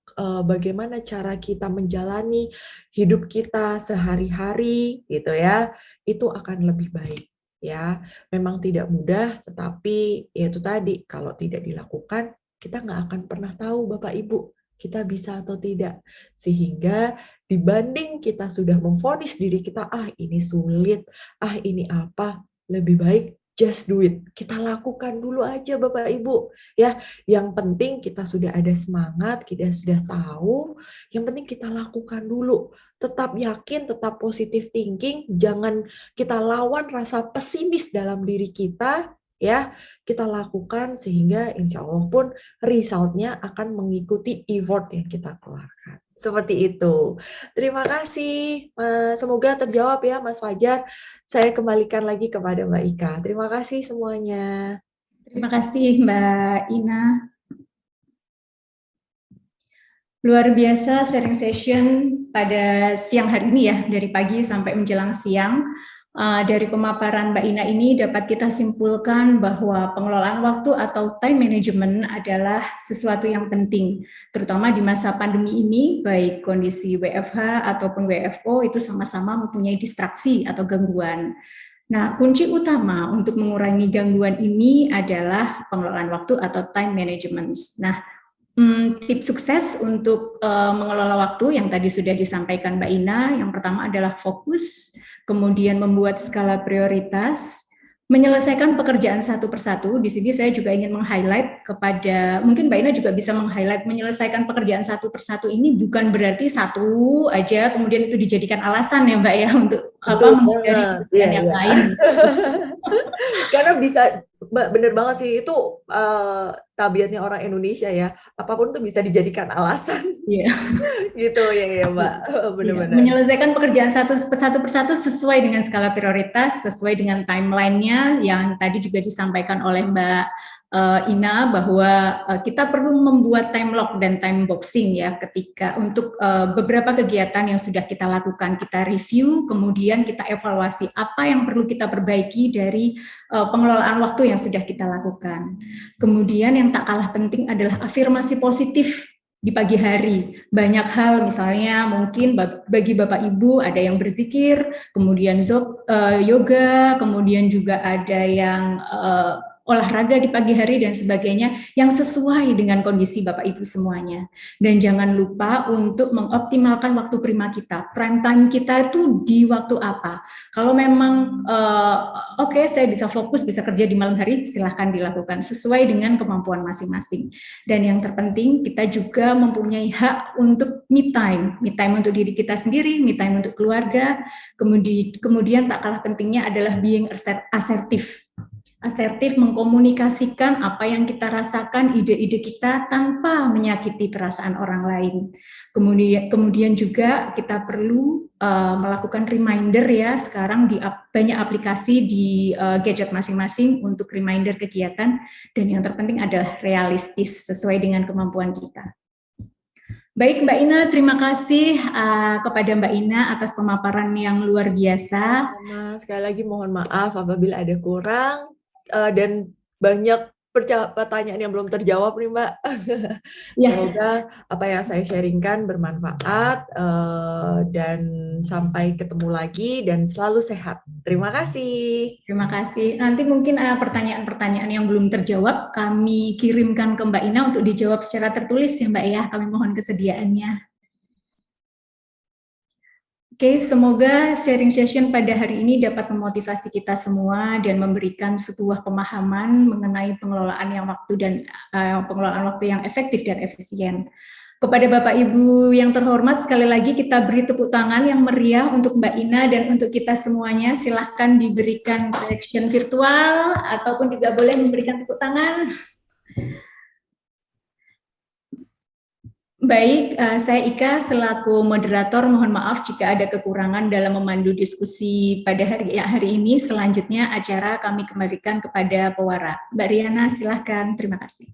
bagaimana cara kita menjalani hidup kita sehari-hari, gitu ya. Itu akan lebih baik, ya. Memang tidak mudah, tetapi ya itu tadi, kalau tidak dilakukan, kita nggak akan pernah tahu, Bapak Ibu, kita bisa atau tidak. Sehingga dibanding kita sudah memvonis diri kita, ini sulit, ini apa, lebih baik just do it. Kita lakukan dulu aja Bapak Ibu. Ya, yang penting kita sudah ada semangat, kita sudah tahu, yang penting kita lakukan dulu. Tetap yakin, tetap positive thinking, jangan kita lawan rasa pesimis dalam diri kita, ya. Kita lakukan sehingga insya Allah pun resultnya akan mengikuti effort yang kita keluarkan. Seperti itu. Terima kasih. Semoga terjawab ya Mas Fajar. Saya kembalikan lagi kepada Mbak Ika. Terima kasih semuanya. Terima kasih Mbak Ina. Luar biasa sharing session pada siang hari ini ya, dari pagi sampai menjelang siang. Dari pemaparan Mbak Ina ini dapat kita simpulkan bahwa pengelolaan waktu atau time management adalah sesuatu yang penting, terutama di masa pandemi ini, baik kondisi WFH ataupun WFO itu sama-sama mempunyai distraksi atau gangguan. Nah, kunci utama untuk mengurangi gangguan ini adalah pengelolaan waktu atau time management. Nah, tips sukses untuk mengelola waktu yang tadi sudah disampaikan Mbak Ina, yang pertama adalah fokus, kemudian membuat skala prioritas, menyelesaikan pekerjaan satu persatu. Di sini saya juga ingin meng-highlight kepada, mungkin Mbak Ina juga bisa meng-highlight, menyelesaikan pekerjaan satu persatu ini bukan berarti satu aja, kemudian itu dijadikan alasan ya Mbak ya, untuk menghindari pekerjaan yang lain. Karena bisa, bener banget sih, itu tabiatnya orang Indonesia ya, apapun tuh bisa dijadikan alasan. Iya. Gitu ya Mbak, benar-benar. Menyelesaikan pekerjaan satu persatu sesuai dengan skala prioritas, sesuai dengan timeline-nya yang tadi juga disampaikan oleh Mbak Ina, bahwa kita perlu membuat time lock dan time boxing ya, ketika untuk beberapa kegiatan yang sudah kita lakukan, kita review, kemudian kita evaluasi apa yang perlu kita perbaiki dari pengelolaan waktu yang sudah kita lakukan. Kemudian yang tak kalah penting adalah afirmasi positif di pagi hari. Banyak hal, misalnya mungkin bagi Bapak Ibu ada yang berzikir, kemudian yoga, kemudian juga ada yang olahraga di pagi hari dan sebagainya, yang sesuai dengan kondisi Bapak Ibu semuanya. Dan jangan lupa untuk mengoptimalkan waktu prima kita. Prime time kita itu di waktu apa? Kalau memang oke, saya bisa fokus, bisa kerja di malam hari, silahkan dilakukan sesuai dengan kemampuan masing-masing. Dan yang terpenting, kita juga mempunyai hak untuk me time untuk diri kita sendiri, me time untuk keluarga. Kemudian tak kalah pentingnya adalah being asertif. Asertif mengkomunikasikan apa yang kita rasakan, ide-ide kita tanpa menyakiti perasaan orang lain. Kemudian juga kita perlu melakukan reminder ya, sekarang di banyak aplikasi di gadget masing-masing untuk reminder kegiatan, dan yang terpenting adalah realistis sesuai dengan kemampuan kita. Baik Mbak Ina, terima kasih kepada Mbak Ina atas pemaparan yang luar biasa. Sekali lagi mohon maaf apabila ada kurang dan banyak pertanyaan yang belum terjawab nih Mbak. Ya. Semoga apa yang saya sharingkan bermanfaat dan sampai ketemu lagi dan selalu sehat. Terima kasih. Terima kasih. Nanti mungkin pertanyaan-pertanyaan yang belum terjawab kami kirimkan ke Mbak Ina untuk dijawab secara tertulis ya Mbak ya. Kami mohon kesediaannya. Oke, semoga sharing session pada hari ini dapat memotivasi kita semua dan memberikan sebuah pemahaman mengenai pengelolaan waktu yang efektif dan efisien. Kepada Bapak Ibu yang terhormat, sekali lagi kita beri tepuk tangan yang meriah untuk Mbak Ina dan untuk kita semuanya. Silahkan diberikan reaction virtual ataupun juga boleh memberikan tepuk tangan. Baik, saya Ika selaku moderator, mohon maaf jika ada kekurangan dalam memandu diskusi pada hari ini. Selanjutnya acara kami kembalikan kepada pewara. Mbak Riana, silahkan. Terima kasih.